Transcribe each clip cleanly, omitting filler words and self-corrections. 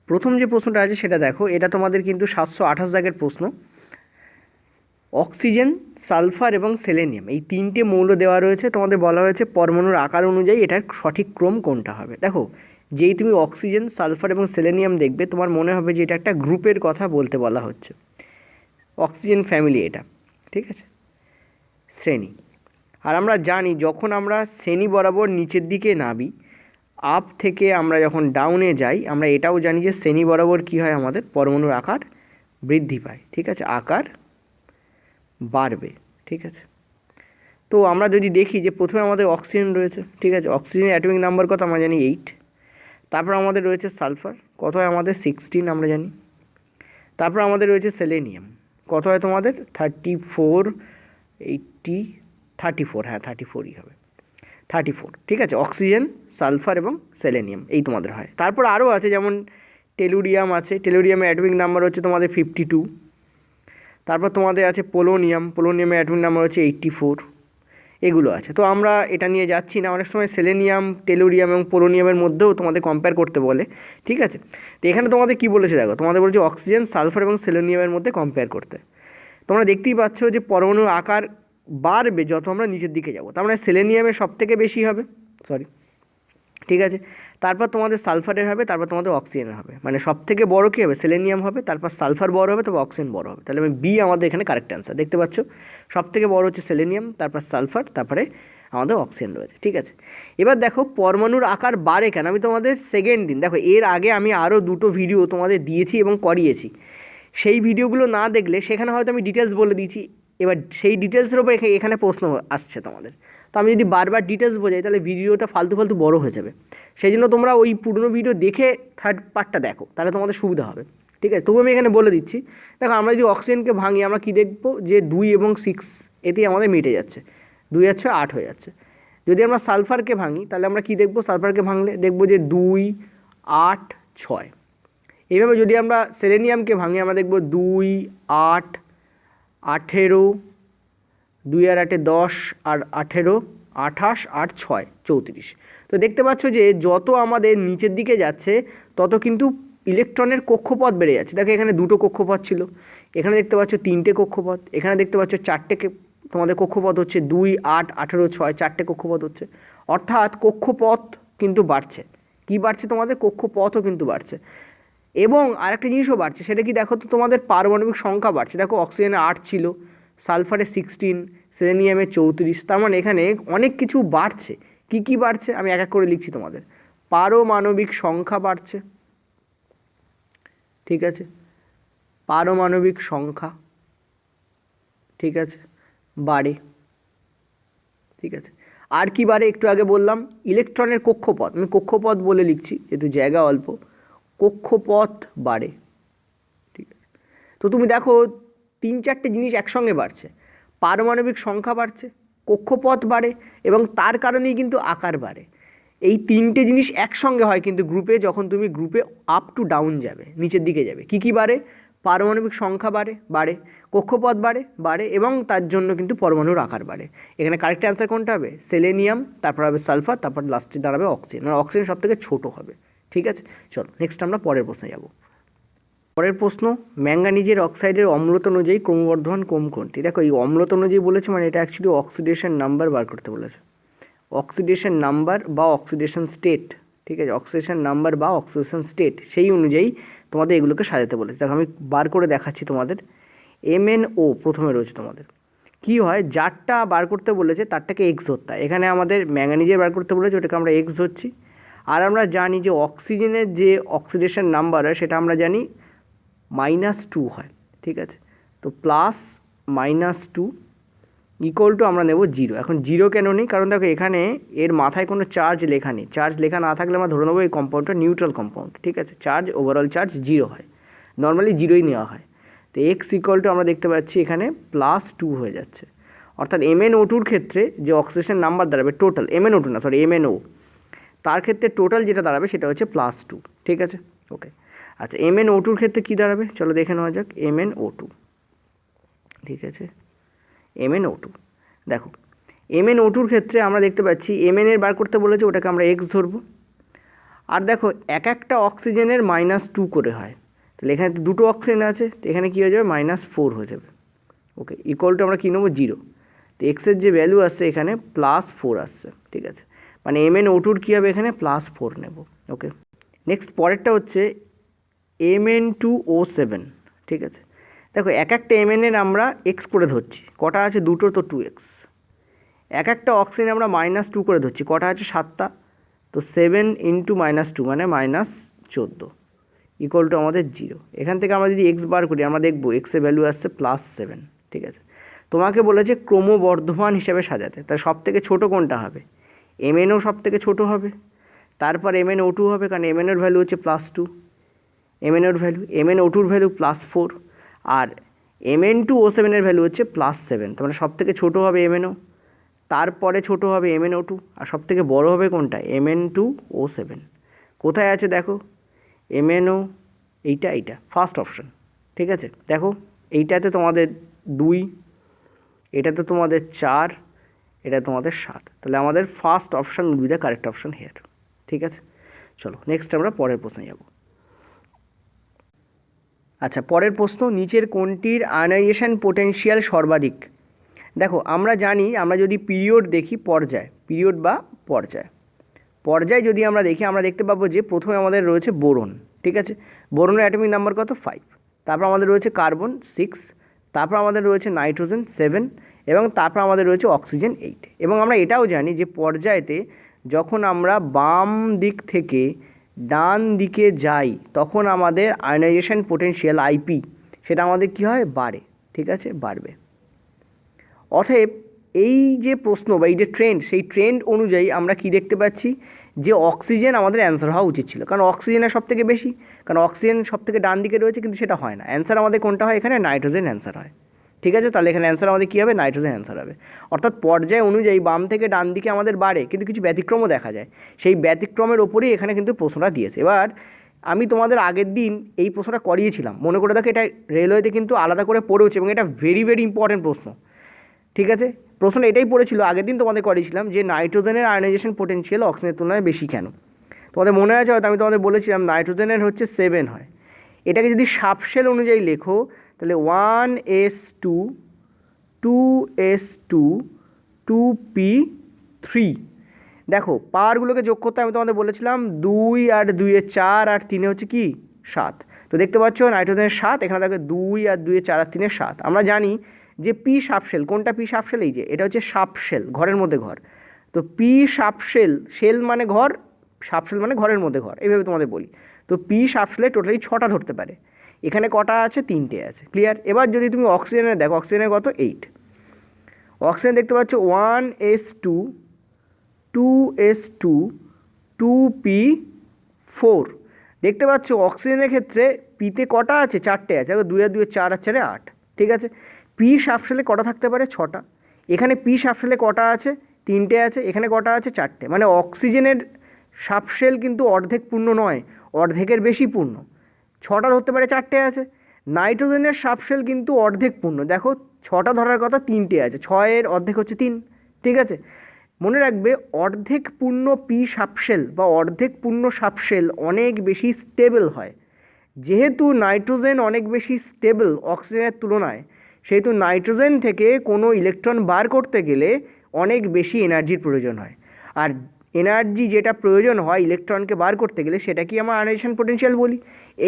প্রথম যে প্রশ্নটা আছে সেটা দেখো, এটা তোমাদের কিন্তু 728 দাগের প্রশ্ন। অক্সিজেন, সালফার এবং সেলেনিয়াম এই তিনটে মৌল দেওয়া রয়েছে, তোমাদের বলা হয়েছে পরমাণুর আকার অনুযায়ী এটার সঠিক ক্রম কোনটা হবে। দেখো, যেই তুমি অক্সিজেন, সালফার এবং সেলেনিয়াম দেখবে তোমার মনে হবে যে এটা একটা গ্রুপের কথা বলতে বলা হচ্ছে। অক্সিজেন ফ্যামিলি এটা, ঠিক আছে, শ্রেণী। আর আমরা জানি যখন আমরা শ্রেণী বরাবর নিচের দিকে নামি, আপ থেকে আমরা যখন ডাউনে যাই, আমরা এটাও জানি যে শ্রেণী বরাবর কী হয়, আমাদের পরমাণুর আকার বৃদ্ধি পায়, ঠিক আছে, আকার বাড়বে, ঠিক আছে। তো আমরা যদি দেখি যে প্রথমে আমাদের অক্সিজেন রয়েছে, ঠিক আছে, অক্সিজেনের অ্যাটমিক নাম্বার কত আমরা জানি 8। তারপর আমাদের রয়েছে সালফার, কত হয় আমাদের 16 আমরা জানি। তারপর আমাদের রয়েছে সেলেনিয়াম, কত হয় তোমাদের 34, 80, 34, হ্যাঁ 34ই হবে, 34, ঠিক আছে। অক্সিজেন, সালফার এবং সেলেনিয়াম এই তোমাদের হয়। তারপর আরও আছে, যেমন টেলুরিয়াম আছে, টেলুরিয়ামের অ্যাটমিক নাম্বার হচ্ছে তোমাদের 52। তারপর তোমাদের আছে পোলোনিয়াম, পোলোনিয়ামের অ্যাটমিক নাম্বার হচ্ছে 84। এগুলো আছে। তো আমরা এটা নিয়ে যাচ্ছি না, অনেক সময় সেলেনিয়াম, টেলুরিয়াম এবং পোলোনিয়ামের মধ্যেও তোমাদের কম্পেয়ার করতে বলে, ঠিক আছে। তো এখানে তোমাদের কী বলেছে দেখো, তোমাদের বলছে অক্সিজেন, সালফার এবং সেলেনিয়ামের মধ্যে কম্পেয়ার করতে। তোমরা দেখতেই পাচ্ছ যে পরমাণুর আকার বাড়বে যত আমরা নিচের দিকে যাব, তার মানে সেলেনিয়ামের সবথেকে বেশি হবে, সরি, ঠিক আছে। তারপর তোমাদের সালফারের হবে, তারপর তোমাদের অক্সিজেনের হবে, মানে সব থেকে বড় কী হবে, সেলেনিয়াম হবে, তারপর সালফার বড় হবে, তারপর অক্সিজেন বড় হবে। তাহলে আমি বি আমাদের এখানে কারেক্ট অ্যান্সার। দেখতে পাচ্ছ, সব থেকে বড় হচ্ছে সেলেনিয়াম, তারপর সালফার, তারপরে আমাদের অক্সিজেন রয়েছে, ঠিক আছে। এবার দেখো পরমাণুর আকার বাড়ে কেন, আমি তোমাদের সেকেন্ড দিন, দেখো এর আগে আমি আরও দুটো ভিডিও তোমাদের দিয়েছি এবং করিয়েছি। সেই ভিডিওগুলো না দেখলে সেখানে হয়তো আমি ডিটেলস বলে দিয়েছি, এবার সেই ডিটেলসের ওপর এখানে প্রশ্ন আসছে তোমাদের। তো আমি যদি বারবার ডিটেলস বোঝাই তাহলে ভিডিওটা ফালতু ফালতু বড় হয়ে যাবে। সেই জন্য তোমরা ওই পুরনো ভিডিও দেখে থার্ড পার্টটা দেখো, তাহলে তোমাদের সুবিধা হবে, ঠিক আছে। তবু আমি এখানে বলে দিচ্ছি। দেখো, আমরা যদি অক্সিজেনকে ভাঙি আমরা কী দেখবো, যে 2 এবং 6 এতেই আমাদের মিটে যাচ্ছে, 2 আর 6 8 হয়ে যাচ্ছে। যদি আমরা সালফারকে ভাঙি তাহলে আমরা কী দেখবো, সালফারকে ভাঙলে দেখবো যে 2 8 6। এইভাবে যদি আমরা সেলেনিয়ামকে ভাঙি আমরা দেখব 2 8 18, 2 আর 8 10 আর 18 28 আর 6 34। তো দেখতে পাচ্ছ যে যত আমাদের নিচের দিকে যাচ্ছে তত কিন্তু ইলেকট্রনের কক্ষপথ বেড়ে যাচ্ছে। দেখো এখানে দুটো কক্ষপথ ছিল, এখানে দেখতে পাচ্ছ তিনটে কক্ষপথ, এখানে দেখতে পাচ্ছ চারটে তোমাদের কক্ষপথ হচ্ছে, 2 8 18 6 চারটে কক্ষপথ হচ্ছে। অর্থাৎ কক্ষপথ কিন্তু বাড়ছে। কি বাড়ছে, তোমাদের কক্ষপথও কিন্তু বাড়ছে। এবং আরেকটা জিনিসও বাড়ছে, সেটা কি দেখো তো, তোমাদের পারমাণবিক সংখ্যা বাড়ছে। দেখো অক্সিজেনে 8 ছিল, সালফারে 16, সেলেনিয়ামে 34। তার মানে এখানে অনেক কিছু বাড়ছে। কি কি বাড়ছে আমি এক এক করে লিখছি তোমাদের। পারমাণবিক সংখ্যা বাড়ছে, ঠিক আছে, পারমাণবিক সংখ্যা, ঠিক আছে, বাড়ে, ঠিক আছে। আর কি বাড়ে, একটু আগে বললাম ইলেকট্রনের কক্ষপথ, আমি কক্ষপথ বলে লিখছি যেহেতু জায়গা অল্প, কক্ষপথ বাড়ে, ঠিক আছে। তো তুমি দেখো 3-4টে জিনিস একসঙ্গে বাড়ছে, পারমাণবিক সংখ্যা বাড়ছে, কক্ষপথ বাড়ে এবং তার কারণেই কিন্তু আকার বাড়ে। এই তিনটে জিনিস একসঙ্গে হয় কিন্তু গ্রুপে, যখন তুমি গ্রুপে আপ টু ডাউন যাবে, নিচের দিকে যাবে। কি কি বাড়ে, পারমাণবিক সংখ্যা বাড়ে, কক্ষপথ বাড়ে এবং তার জন্য কিন্তু পরমাণুর আকার বাড়ে। এখানে কারেক্ট অ্যান্সার কোনটা হবে, সেলেনিয়াম, তারপর হবে সালফার, তারপর লাস্টে দাঁড়াবে অক্সিজেন, মানে অক্সিজেন সব থেকে ছোটো হবে, ঠিক আছে। চলো নেক্সট আমরা পরের প্রশ্নে যাব। পরের প্রশ্ন, ম্যাঙ্গানিজের অক্সাইডের অম্লতা অনুযায়ী ক্রমবর্ধমান ক্রম কোনটি। দেখো এই অম্লতা অনুযায়ী বলেছে, মানে এটা অ্যাকচুয়ালি অক্সিডেশন নাম্বার বার করতে বলেছে, অক্সিডেশন নাম্বার বা অক্সিডেশন স্টেট, ঠিক আছে, অক্সিডেশন নাম্বার বা অক্সিডেশন স্টেট, সেই অনুযায়ী তোমাদের এগুলোকে সাজাতে বলেছে। দেখো আমি বার করে দেখাচ্ছি তোমাদের। MnO প্রথমে রয়েছে তোমাদের, কি হয়, যারটা বার করতে বলেছে তারটাকে এক্স ধরতে হয়। এখানে আমাদের ম্যাঙ্গানিজের বার করতে বলেছে, ওটাকে আমরা এক্স ধরছি। আর আমরা জানি যে অক্সিজেনের যে অক্সিডেশন নাম্বার হয় সেটা আমরা জানি -2 হয়, ঠিক আছে। তো প্লাস -2 ইকুয়াল টু আমরা নেব 0। এখন 0 কেন নেই, কারণ দেখো এখানে এর মাথায় কোনো চার্জ লেখা নেই। চার্জ লেখা না থাকলে আমরা ধরে নেবো এই কম্পাউন্ডটা নিউট্রাল কম্পাউন্ড, ঠিক আছে। চার্জ, ওভারঅল চার্জ 0 হয়, নর্মালি 0ই নেওয়া হয়। তো এক্স ইকুয়াল টু আমরা দেখতে পাচ্ছি এখানে +2 হয়ে যাচ্ছে। অর্থাৎ MnO2-র ক্ষেত্রে যে অক্সিডেশন নাম্বার দাঁড়াবে টোটাল, MnO2 না সরি MnO, তার ক্ষেত্রে টোটাল যেটা দাঁড়াবে সেটা হচ্ছে +2, ঠিক আছে, ওকে। আচ্ছা MnO2-র ক্ষেত্রে কী দাঁড়াবে, চলো দেখে নেওয়া যাক। MnO2, ঠিক আছে, MnO2, দেখো MnO2-র ক্ষেত্রে আমরা দেখতে পাচ্ছি Mn এর বার করতে বলেছে, ওটাকে আমরা এক্স ধরবো। আর দেখো এক একটা অক্সিজেনের -2 করে হয়, তাহলে এখানে তো দুটো অক্সিজেন আছে, তো এখানে কী হয়ে যাবে -4 হয়ে যাবে। ওকে, ইকুয়াল টু আমরা কী নেবো 0, তো এক্সের যে ভ্যালু আসছে এখানে +4 আসছে, ঠিক আছে, মানে MnO2 কী হবে এখানে +4 নেব। ওকে, নেক্সট পরেরটা হচ্ছে Mn2O7, ঠিক আছে। দেখো এক একটা এর আমরা এক্স করে ধরছি, কটা আছে দুটো, তো 2x। এক একটা অক্সিজেন আমরা -2 করে ধরছি, কটা আছে 7টা, তো 7 × -2 মানে -14 ইকুয়াল টু আমাদের 0। এখান থেকে আমরা যদি এক্স বার করি আমরা দেখব এক্সের ভ্যালু আসছে +7, ঠিক আছে। তোমাকে বলেছে ক্রমবর্ধমান হিসাবে সাজাতে, তার সব থেকে ছোটো কোনটা হবে, Mnও সব থেকে ছোটো হবে, তারপর MnO2 হবে, কারণ Mnওর ভ্যালু হচ্ছে +2, MnO2 ভ্যালু +4, আর Mn2O7 এর ভ্যালু হচ্ছে +7, তার মানে সব থেকে ছোটো হবে MnO, তারপরে ছোটো হবে MnO2, আর সব থেকে বড়ো হবে কোনটা, Mn2O7। কোথায় আছে দেখো MnO, এইটা ফার্স্ট অপশান, ঠিক আছে। দেখো এইটাতে তোমাদের 2, এটাতে তোমাদের 4, এটা তোমাদের 7, তাহলে আমাদের first option will be the correct option here, ঠিক আছে। চলো নেক্সট আমরা পরের প্রশ্নে যাব। আচ্ছা, পরের প্রশ্ন, নিচের কোনটির আয়নাইজেশন পোটেনশিয়াল সর্বাধিক। দেখো আমরা জানি, আমরা যদি পিরিয়ড দেখি, পিরিয়ড বা পর্যায় যদি আমরা দেখি, আমরা দেখতে পাবো যে প্রথমে আমাদের রয়েছে বোরন, ঠিক আছে, বোরনের অ্যাটমিক নাম্বার কত 5, তারপর আমাদের রয়েছে কার্বন 6, তারপর আমাদের রয়েছে নাইট্রোজেন 7, এবং তারপর আমাদের রয়েছে অক্সিজেন 8। এবং আমরা এটাও জানি যে পর্যায়তে যখন আমরা বাম দিক থেকে ডান দিকে যাই তখন আমাদের আয়নাইজেশন পোটেনশিয়াল আইপি সেটা আমাদের কী হয়, বাড়ে, ঠিক আছে, বাড়বে। অতএব এই যে প্রশ্ন বা এই যে ট্রেন্ড, সেই ট্রেন্ড অনুযায়ী আমরা কি দেখতে পাচ্ছি যে অক্সিজেন আমাদের অ্যান্সার হওয়া উচিত ছিল, কারণ অক্সিজেনের সব থেকে বেশি, কারণ অক্সিজেন সব থেকে ডান দিকে রয়েছে, কিন্তু সেটা হয় না। অ্যান্সার আমাদের কোনটা হয়, এখানে নাইট্রোজেন অ্যান্সার হয়, ঠিক আছে। তাহলে এখানে অ্যান্সার আমাদের কী হবে, নাইট্রোজেন অ্যান্সার হবে। অর্থাৎ পর্যায় অনুযায়ী বাম থেকে ডান দিকে আমাদের বাড়ে, কিন্তু কিছু ব্যতিক্রমও দেখা যায়, সেই ব্যতিক্রমের ওপরেই এখানে কিন্তু প্রশ্নটা দিয়েছে। এবার আমি তোমাদের আগের দিন এই প্রশ্নটা করিয়েছিলাম, মনে করে দেখো, এটা রেলওয়েতে কিন্তু আলাদা করে পড়েছে, এবং এটা ভেরি ভেরি ইম্পর্টেন্ট প্রশ্ন, ঠিক আছে। প্রশ্নটা এটাই পড়েছিল, আগের দিন তোমাদের করেছিলাম যে নাইট্রোজেনের আয়নাইজেশন পোটেনশিয়াল অক্সিজেনের তুলনায় বেশি কেন। তোমাদের মনে আছে হয়তো আমি তোমাদের বলেছিলাম নাইট্রোজেনের হচ্ছে 7 হয়। এটাকে যদি সাবশেল অনুযায়ী লেখো তাহলে 1s2 2s2 2p3। দেখো পাওয়ারগুলোকে যোগ করতে আমি তোমাদের বলেছিলাম 2 আর 2 এ 4 আর 3 হচ্ছে কি 7। তো দেখতে পাচ্ছ নাইট্রোজেনের 7, এখানে দেখো 2 আর 2 এ 4 আর 3 এ 7। আমরা জানি যে পি সাবশেল, কোনটা পি সাবশেল, এই যে এটা হচ্ছে সাবশেল, ঘরের মধ্যে ঘর। তো পি সাবশেল, শেল মানে ঘর, সাবশেল মানে ঘরের মধ্যে ঘর, এইভাবে তোমাদের বলি। তো পি সাবশেলে টোটালি 6টা ধরতে পারে, এখানে কটা আছে, 3টে আছে, ক্লিয়ার। এবার যদি তুমি অক্সিজেনে দেখো, অক্সিজেনের কত 8, অক্সিজেন দেখতে পাচ্ছ 1s2 2s2 2p4। দেখতে পাচ্ছ অক্সিজেনের ক্ষেত্রে পিতে কটা আছে, 4টে আছে, 2 আর 2 4 আর 4 8, ঠিক আছে। পি সাবশেলে কটা থাকতে পারে, 6টা। এখানে পি সাবশেলে কটা আছে, 3টে আছে, এখানে কটা আছে, 4টে। মানে অক্সিজেনের সাবশেল কিন্তু অর্ধেক পূর্ণ নয়, অর্ধেকের বেশি পূর্ণ, 6টা ধরতে পারে, 4টে আছে। নাইট্রোজেনের সাবশেল কিন্তু অর্ধেক পূর্ণ, দেখো 6টা ধরার কথা, 3টে আছে, 6-এর অর্ধেক হচ্ছে 3, ঠিক আছে। মনে রাখবে অর্ধেক পূর্ণ পি সাবশেল বা অর্ধেক পূর্ণ সাবশেল অনেক বেশি স্টেবল হয়। যেহেতু নাইট্রোজেন অনেক বেশি স্টেবল অক্সিজেনের তুলনায়, সেহেতু নাইট্রোজেন থেকে কোনো ইলেকট্রন বার করতে গেলে অনেক বেশি এনার্জির প্রয়োজন হয়। আর এনার্জি যেটা প্রয়োজন হয় ইলেকট্রনকে বার করতে গেলে সেটাকে আমরা আয়নাইজেশন পোটেনশিয়াল বলি।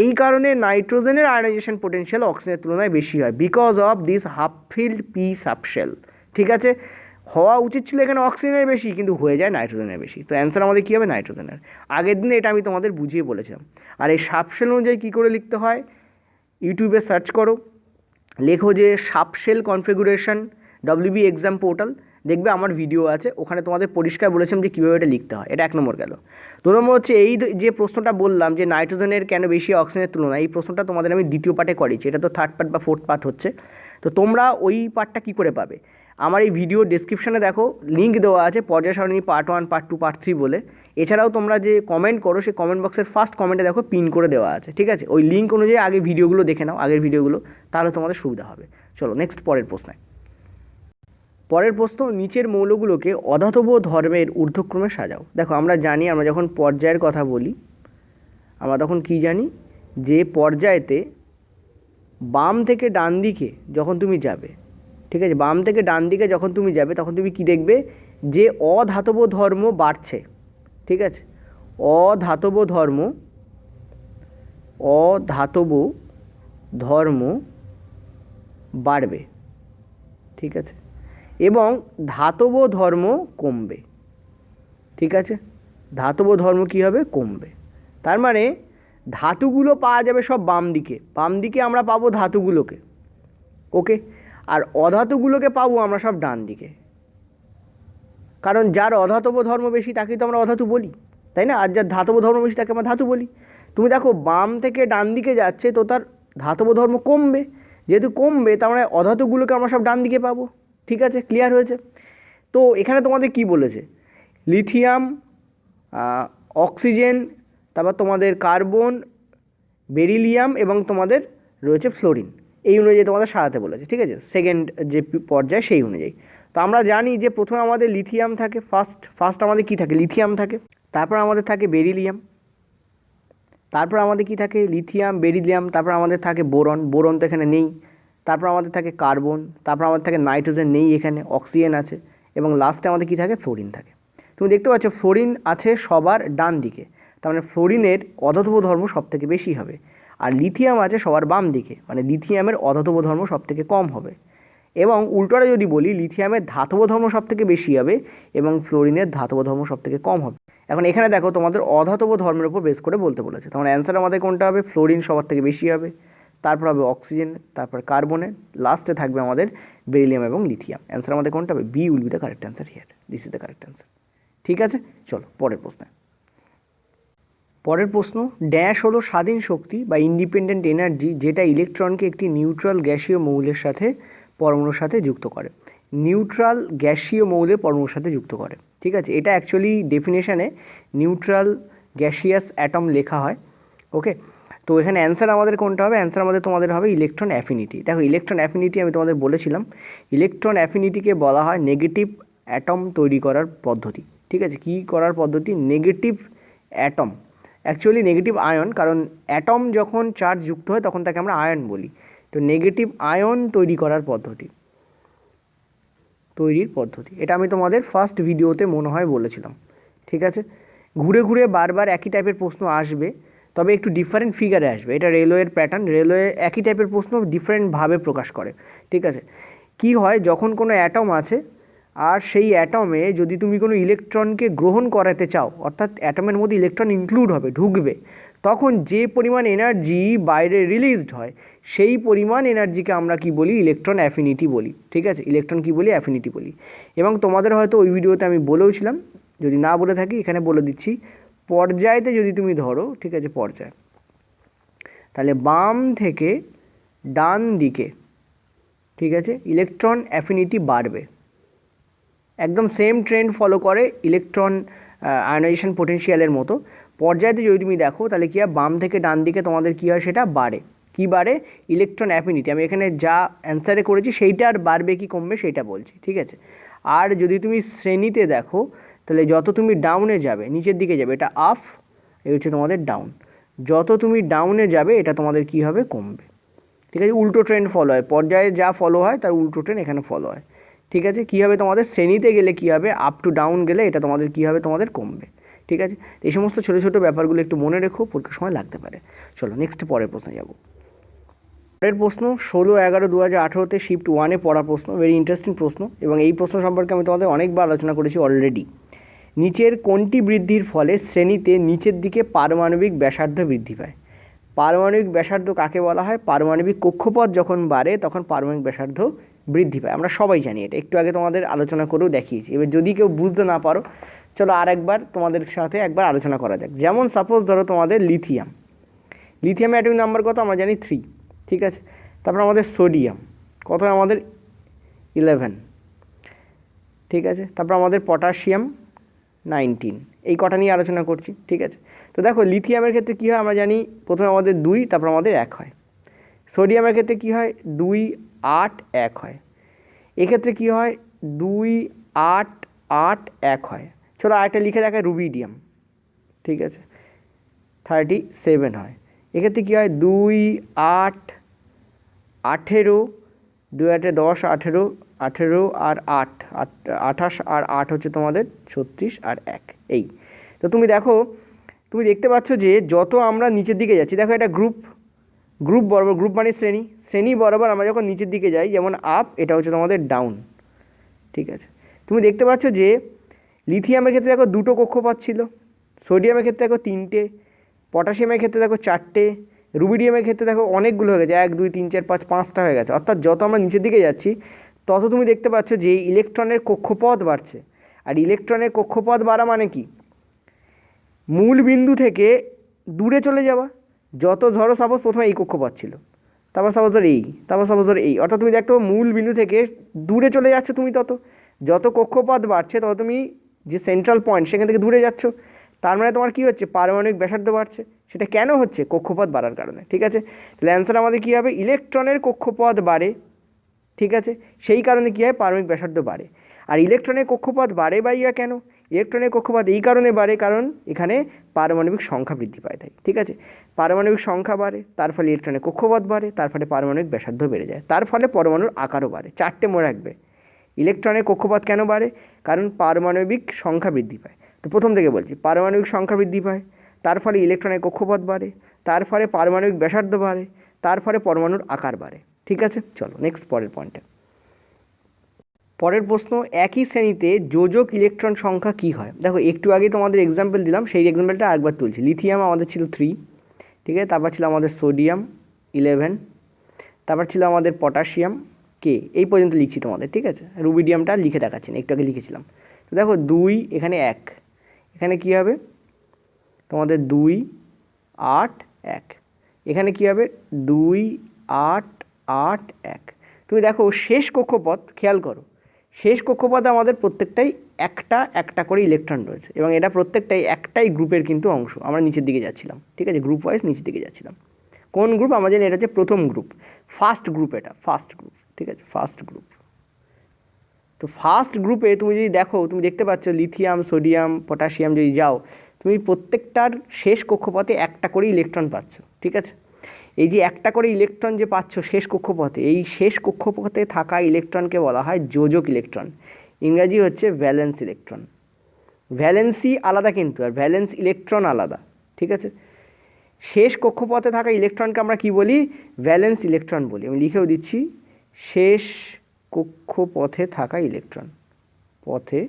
এই কারণে নাইট্রোজেনের আয়নাইজেশন পোটেনশিয়াল অক্সিজেনের তুলনায় বেশি হয়, because of this half field P subshell, ঠিক আছে। হওয়া উচিত ছিল এখানে অক্সিজেনের বেশি, কিন্তু হয়ে যায় নাইট্রোজেনের বেশি। তো অ্যান্সার আমাদের কী হবে, নাইট্রোজেনের। আগের দিনে এটা আমি তোমাদের বুঝিয়ে বলেছিলাম। আর এই সাবশেল অনুযায়ী কী করে লিখতে হয়, ইউটিউবে সার্চ করো, লেখো যে সাবশেল কনফিগুরেশন WB এক্সাম পোর্টাল, দেখবে আমার ভিডিও আছে, ওখানে তোমাদের পরিষ্কার বলেছিলাম যে কীভাবে এটা লিখতে হয়। এটা 1 নম্বর গেল। 2 নম্বর হচ্ছে এই যে প্রশ্নটা বললাম যে নাইট্রোজেনের কেন বেশি অক্সিজেনের তুলনায়, এই প্রশ্নটা তোমাদের আমি দ্বিতীয় পার্টে করেছি, এটা তো 3rd পার্ট বা 4th পার্ট হচ্ছে। তো তোমরা ওই পার্টটা কী করে পাবে, আমার এই ভিডিও ডেসক্রিপশানে দেখো লিঙ্ক দেওয়া আছে, পর্যায় সারণী পার্ট 1 পার্ট 2 পার্ট 3 বলে। এছাড়াও তোমরা যে কমেন্ট করো সেই কমেন্ট বক্সের ফার্স্ট কমেন্টে দেখো পিন করে দেওয়া আছে, ঠিক আছে। ওই লিঙ্ক অনুযায়ী আগে ভিডিওগুলো দেখে নাও, আগের ভিডিওগুলো, তাহলে তোমাদের সুবিধা হবে। চলো নেক্সট পরের প্রশ্নে। পরের প্রশ্ন, নিচের মৌলগুলোকে অধাতব ধর্মের ঊর্ধ্বক্রমে সাজাও। দেখো আমরা জানি, আমরা যখন পর্যায়ের কথা বলি আমরা তখন কি জানি যে পর্যায়েতে বাম থেকে ডান দিকে যখন তুমি যাবে, ঠিক আছে, বাম থেকে ডান দিকে যখন তুমি যাবে তখন তুমি কি দেখবে যে অধাতব ধর্ম বাড়ছে, ঠিক আছে, অধাতব ধর্ম বাড়বে, ঠিক আছে, এবং ধাতব ধর্ম কমবে, ঠিক আছে, ধাতব ধর্ম কী হবে, কমবে। তার মানে ধাতুগুলো পাওয়া যাবে সব বাম দিকে আমরা পাবো ধাতুগুলোকে, ওকে, আর অধাতুগুলোকে পাবো আমরা সব ডান দিকে, কারণ যার অধাতব ধর্ম বেশি তাকেই তো আমরা অধাতু বলি, তাই না, আর যার ধাতব ধর্ম বেশি তাকে আমরা ধাতু বলি। তুমি দেখো বাম থেকে ডান দিকে যাচ্ছে তো তার ধাতব ধর্ম কমবে, যেহেতু কমবে তার মানে অধাতুগুলোকে আমরা সব ডান দিকে পাবো, ঠিক আছে, ক্লিয়ার হয়েছে। তো এখানে তোমাদের কি বলেছে, লিথিয়াম, অক্সিজেন, তারপর তোমাদের কার্বন, বেরিলিয়াম এবং তোমাদের রয়েছে ফ্লোরিন, এই অনুযায়ী তোমাদের সাজাতে বলেছে, ঠিক আছে, সেকেন্ড যে পর্যায় সেই অনুযায়ী। তো আমরা জানি যে প্রথমে আমাদের লিথিয়াম থাকে, ফার্স্ট আমাদের কি থাকে, লিথিয়াম থাকে, তারপর আমাদের থাকে বেরিলিয়াম, তারপর আমাদের কি থাকে, লিথিয়াম, বেরিলিয়াম, তারপর আমাদের থাকে বোরন তো এখানে নেই, তারপর আমাদের থাকে কার্বন, তারপর আমাদের থাকে নাইট্রোজেন নেই এখানে, অক্সিজেন আছে, এবং লাস্টে আমাদের কি থাকে, ফ্লোরিন থাকে। তুমি দেখতে পাচ্ছ ফ্লোরিন আছে সবার ডান দিকে, তার মানে ফ্লোরিনের অধাতব ধর্ম সবথেকে বেশি হবে, আর লিথিয়াম আছে সবার বাম দিকে, মানে লিথিয়ামের অধাতব ধর্ম সবথেকে কম হবে, এবং উল্টোটা যদি বলি লিথিয়ামের ধাতব ধর্ম সবথেকে বেশি হবে এবং ফ্লোরিনের ধাতব ধর্ম সবথেকে কম হবে। এখন এখানে দেখো তোমাদের অধাতব ধর্মের উপর বেস করে বলতে বলেছে, তখন অ্যান্সার আমাদের কোনটা হবে, ফ্লোরিন সবার থেকে বেশি হবে, তারপর হবে অক্সিজেন, তারপর কার্বনের, লাস্টে থাকবে আমাদের বেরিলিয়াম এবং লিথিয়াম। অ্যান্সার আমাদের কোনটা হবে, B will be the correct answer here, this is the correct answer, ঠিক আছে। চলো পরের প্রশ্ন, ড্যাশ হলো স্বাধীন শক্তি বা ইন্ডিপেন্ডেন্ট এনার্জি যেটা ইলেকট্রনকে একটি নিউট্রাল গ্যাসীয় মৌলের সাথে পরমাণুর সাথে যুক্ত করে, নিউট্রাল গ্যাসীয় মৌলে পরমাণুর সাথে যুক্ত করে, ঠিক আছে, এটা অ্যাকচুয়ালি ডেফিনেশানে নিউট্রাল গ্যাসিয়াস অ্যাটম লেখা হয়, ওকে। তো এখানে অ্যান্সার আমাদের কোনটা হবে, অ্যান্সার আমাদের তোমাদের হবে ইলেকট্রন অ্যাফিনিটি। দেখো ইলেকট্রন অ্যাফিনিটি আমি তোমাদের বলেছিলাম, ইলেকট্রন অ্যাফিনিটিকে বলা হয় নেগেটিভ অ্যাটম তৈরি করার পদ্ধতি, ঠিক আছে, কী করার পদ্ধতি, negative atom, actually negative ion, কারণ অ্যাটম যখন চার্জ যুক্ত হয় তখন তাকে আমরা আয়ন বলি, তো নেগেটিভ আয়ন তৈরির পদ্ধতি, এটা আমি তোমাদের ফার্স্ট ভিডিওতে মনে হয় বলেছিলাম, ঠিক আছে। ঘুরে ঘুরে বারবার একই টাইপের প্রশ্ন আসবে, তবে একটু ডিফারেন্ট ফিগারে আসবে, এটা রেলওয়ের প্যাটার্ন, রেলওয়ে একই টাইপের প্রশ্ন ডিফারেন্টভাবে প্রকাশ করে, ঠিক আছে। কি হয়, যখন কোনো অ্যাটম আছে আর সেই অ্যাটমে যদি তুমি কোনো ইলেকট্রনকে গ্রহণ করাতে চাও, অর্থাৎ অ্যাটমের মধ্যে ইলেকট্রন ইনক্লুড হবে, ঢুকবে, তখন যে পরিমাণ এনার্জি বাইরে রিলিজড হয় সেই পরিমাণ এনার্জিকে আমরা কি বলি, ইলেকট্রন অ্যাফিনিটি বলি, ঠিক আছে, ইলেকট্রন কি বলি, অ্যাফিনিটি বলি। এবং তোমাদের হয়তো ওই ভিডিওতে আমি বলেওছিলাম, যদি না বলে থাকি এখানে বলে দিচ্ছি, পর্যায়তে যদি তুমি ধরো, ঠিক আছে, পর্যায়, তাহলে বাম থেকে ডান দিকে, ঠিক আছে, ইলেকট্রন অ্যাফিনিটি বাড়বে, একদম সেম ট্রেন্ড ফলো করে ইলেকট্রন আয়নাইজেশন পোটেনশিয়ালের মতো। পর্যায়তে যদি তুমি দেখো তাহলে কী হয়, বাম থেকে ডান দিকে তোমাদের কী হয়, সেটা বাড়ে, কী বাড়ে, ইলেকট্রন অ্যাফিনিটি, আমি এখানে যা অ্যান্সারে করেছি সেইটার বাড়বে কি কমবে সেইটা বলছি, ঠিক আছে। আর যদি তুমি শ্রেণীতে দেখো তাহলে যত তুমি ডাউনে যাবে, নিচের দিকে যাবে, এটা আপ, এই হচ্ছে তোমাদের ডাউন, যত তুমি ডাউনে যাবে এটা তোমাদের কী হবে, কমবে, ঠিক আছে, উল্টো ট্রেন্ড ফলো হয়, পর্যায়ে যা ফলো হয় তার উল্টো ট্রেন্ড এখানে ফলো হয়, ঠিক আছে। কী হবে, তোমাদের শ্রেণীতে গেলে কী হবে, আপ টু ডাউন গেলে এটা তোমাদের কী হবে, তোমাদের কমবে, ঠিক আছে। এই সমস্ত ছোটো ছোটো ব্যাপারগুলো একটু মনে রেখো, পরীক্ষার সময় লাগতে পারে। চলো নেক্সট পরের প্রশ্নে যাব। পরের প্রশ্ন 16/11/2018 শিফট 1-এ পড়া প্রশ্ন, ভেরি ইন্টারেস্টিং প্রশ্ন, এবং এই প্রশ্ন সম্পর্কে আমি তোমাদের অনেকবার আলোচনা করেছি অলরেডি। নিচের কোনটি বৃদ্ধির ফলে শ্রেণীতে নিচের দিকে পারমাণবিক ব্যাসার্ধ বৃদ্ধি পায়? পারমাণবিক ব্যাসার্ধ কাকে বলা হয়? পারমাণবিক কক্ষপথ যখন বাড়ে তখন পারমাণবিক ব্যাসার্ধ বৃদ্ধি পায়, আমরা সবাই জানি এটা, একটু আগে তোমাদের আলোচনা করেও দেখিয়েছি। এবার যদি কেউ বুঝতে না পারো, চলো আর একবার তোমাদের সাথে একবার আলোচনা করা যাক। যেমন সাপোজ ধরো তোমাদের লিথিয়াম অ্যাটমিক নাম্বার কত, আমরা জানি 3, ঠিক আছে। তারপর আমাদের সোডিয়াম কত, আমাদের 11, ঠিক আছে। তারপর আমাদের পটাশিয়াম 19, এই কটা নিয়ে আলোচনা করছি, ঠিক আছে। তো দেখো লিথিয়ামের ক্ষেত্রে কী হয়, আমরা জানি প্রথমে আমাদের 2, তারপর আমাদের 1 হয়। সোডিয়ামের ক্ষেত্রে কী হয়, 2, 8, 1 হয়। এক্ষেত্রে কী হয়, 2, 8, 8, 1 হয়। চলো আরেকটা লিখে দেখায়, রুবিডিয়াম, ঠিক আছে। 37 হয়। এক্ষেত্রে কী হয়, 2 8 18, 2 8 10 18, 18 আর 8 28 আর 8 হচ্ছে তোমাদের 36 আর 1 এই। তো তুমি দেখো, তুমি দেখতে পাচ্ছ যে যত আমরা নিচের দিকে যাচ্ছি, দেখো এটা গ্রুপ বরাবর, গ্রুপ মানে শ্রেণী বরাবর আমরা যখন নিচের দিকে যাই, যেমন আপ, এটা হচ্ছে তোমাদের ডাউন। ঠিক আছে, তুমি দেখতে পাচ্ছ যে লিথিয়ামের ক্ষেত্রে দেখো 2টো কক্ষপথ ছিল, সোডিয়ামের ক্ষেত্রে দেখো 3টে, পটাশিয়ামের ক্ষেত্রে দেখো 4টে, রুবিডিয়ামের ক্ষেত্রে দেখো অনেকগুলো হয়ে গেছে, 1 2 3 4 5 5টা হয়ে গেছে। অর্থাৎ যত আমরা নিচের দিকে যাচ্ছি তত তুমি দেখতে পাচ্ছ যে ইলেকট্রনের কক্ষপথ বাড়ছে। আর ইলেকট্রনের কক্ষপথ বাড়া মানে কি, মূল বিন্দু থেকে দূরে চলে যাওয়া। যত ধরো সাপোজ প্রথমে এই কক্ষপথ ছিল, তারপর সাপোজ ধর এই, তারপর সাপোজ ধর এই, অর্থাৎ তুমি দেখতে মূল বিন্দু থেকে দূরে চলে যাচ্ছ তুমি। যত কক্ষপথ বাড়ছে তত তুমি যে সেন্ট্রাল পয়েন্ট সেখান থেকে দূরে যাচ্ছ। তার মানে তোমার কী হচ্ছে, পারমাণবিক ব্যাসার্ধ বাড়ছে। সেটা কেন হচ্ছে, কক্ষপথ বাড়ার কারণে। ঠিক আছে, তাহলে অ্যান্সার আমাদের কী হবে, ইলেকট্রনের কক্ষপথ বাড়ে। ঠিক আছে, সেই কারণে কী হয়, পারমাণবিক ব্যাসার্ধ বাড়ে। আর ইলেকট্রনের কক্ষপথ বাড়ে বা কেন, ইলেকট্রনের কক্ষপথ এই কারণে বাড়ে কারণ এখানে পারমাণবিক সংখ্যা বৃদ্ধি পায় তাই। ঠিক আছে, পারমাণবিক সংখ্যা বাড়ে, তার ফলে ইলেকট্রনের কক্ষপথ বাড়ে, তার ফলে পারমাণবিক ব্যাসার্ধ বেড়ে যায়, তার ফলে পরমাণুর আকারও বাড়ে। 4টে মনে রাখবে। ইলেকট্রনের কক্ষপথ কেন বাড়ে, কারণ পারমাণবিক সংখ্যা বৃদ্ধি পায়। তো প্রথম থেকে বলছি, পারমাণবিক সংখ্যা বৃদ্ধি পায়, তার ফলে ইলেকট্রনের কক্ষপথ বাড়ে, তার ফলে পারমাণবিক ব্যাসার্ধ বাড়ে, তার ফলে পরমাণুর আকার বাড়ে। ঠিক আছে, চলো নেক্সট পরের পয়েন্টে। পরের প্রশ্ন, একই শ্রেণীতে যোজক ইলেকট্রন সংখ্যা কী হয়। দেখো একটু আগে তোমাদের এক্সাম্পল দিলাম, সেই এক্সাম্পলটা আরেকবার তুলছি। লিথিয়াম আমাদের ছিল 3, ঠিক আছে, তারপর ছিল আমাদের সোডিয়াম 11, তারপর ছিল আমাদের পটাশিয়াম কে, এই পর্যন্ত লিখছি তোমাদের। ঠিক আছে, রুবিডিয়ামটা লিখে দেখাচ্ছি না, একটু আগে লিখেছিলাম। তো দেখো 2, এখানে 1, এখানে কী হবে তোমাদের 2 8 1, এখানে কী হবে 2 8 8 1। তুমি দেখো শেষ কক্ষপথ খেয়াল করো, শেষ কক্ষপথে আমাদের প্রত্যেকটাই একটা একটা করে ইলেকট্রন রয়েছে, এবং এটা প্রত্যেকটাই একটাই গ্রুপের কিন্তু অংশ। আমরা নিচের দিকে যাচ্ছিলাম, ঠিক আছে, গ্রুপ ওয়াইজ নিচের দিকে যাচ্ছিলাম। কোন গ্রুপ, আমরা জানি এটা হচ্ছে প্রথম গ্রুপ, ফার্স্ট গ্রুপ, এটা ফার্স্ট গ্রুপ। ঠিক আছে, ফার্স্ট গ্রুপ। তো ফার্স্ট গ্রুপে তুমি যদি দেখো, তুমি দেখতে পাচ্ছ লিথিয়াম, সোডিয়াম, পটাশিয়াম যদি যাও, তুমি প্রত্যেকটার শেষ কক্ষপথে একটা করে ইলেকট্রন পাচ্ছ। ঠিক আছে, এই যে একটা করে ইলেকট্রন যে পাচ্ছ শেষ কক্ষপথে, এই শেষ কক্ষপথে থাকা ইলেকট্রনকে বলা হয় যোজক ইলেকট্রন। ইংরাজি হচ্ছে ভ্যালেন্স ইলেকট্রন। ভ্যালেন্সি আলাদা কিন্তু, আর ভ্যালেন্স ইলেকট্রন আলাদা। ঠিক আছে, শেষ কক্ষপথে থাকা ইলেকট্রনকে আমরা কি বলি, ভ্যালেন্স ইলেকট্রন বলি। আমি লিখেও দিচ্ছি, শেষ কক্ষপথে থাকা ইলেকট্রন, পথে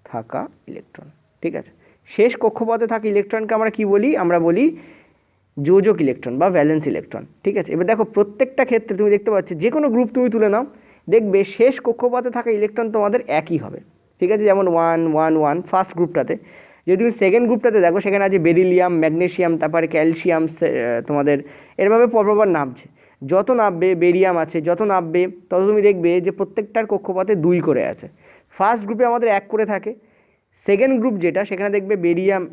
থাকা ইলেকট্রন। ঠিক আছে, শেষ কক্ষপথে থাকা ইলেকট্রনকে আমরা কি বলি, আমরা বলি যোজক ইলেকট্রন বা ভ্যালেন্স ইলেকট্রন। ঠিক আছে, এবার দেখো প্রত্যেকটা ক্ষেত্রে তুমি দেখতে পাচ্ছ, যে কোনো গ্রুপ তুমি তুলে নাও, দেখবে শেষ কক্ষপথে থাকা ইলেকট্রন তোমাদের একই হবে। ঠিক আছে, যেমন 1 1 1 ফার্স্ট গ্রুপটাতে। যদি তুমি সেকেন্ড গ্রুপটাতে দেখো, সেখানে আছে বেরিলিয়াম, ম্যাগনেসিয়াম, তারপরে ক্যালসিয়াম, তোমাদের এরভাবে পরপর নামছে। যত নামবে, বেরিয়াম আছে, যত নামবে তত তুমি দেখবে যে প্রত্যেকটার কক্ষপথে 2 করে আছে। ফার্স্ট গ্রুপে আমাদের 1 করে থাকে। সেকেন্ড গ্রুপ যেটা, সেখানে দেখবে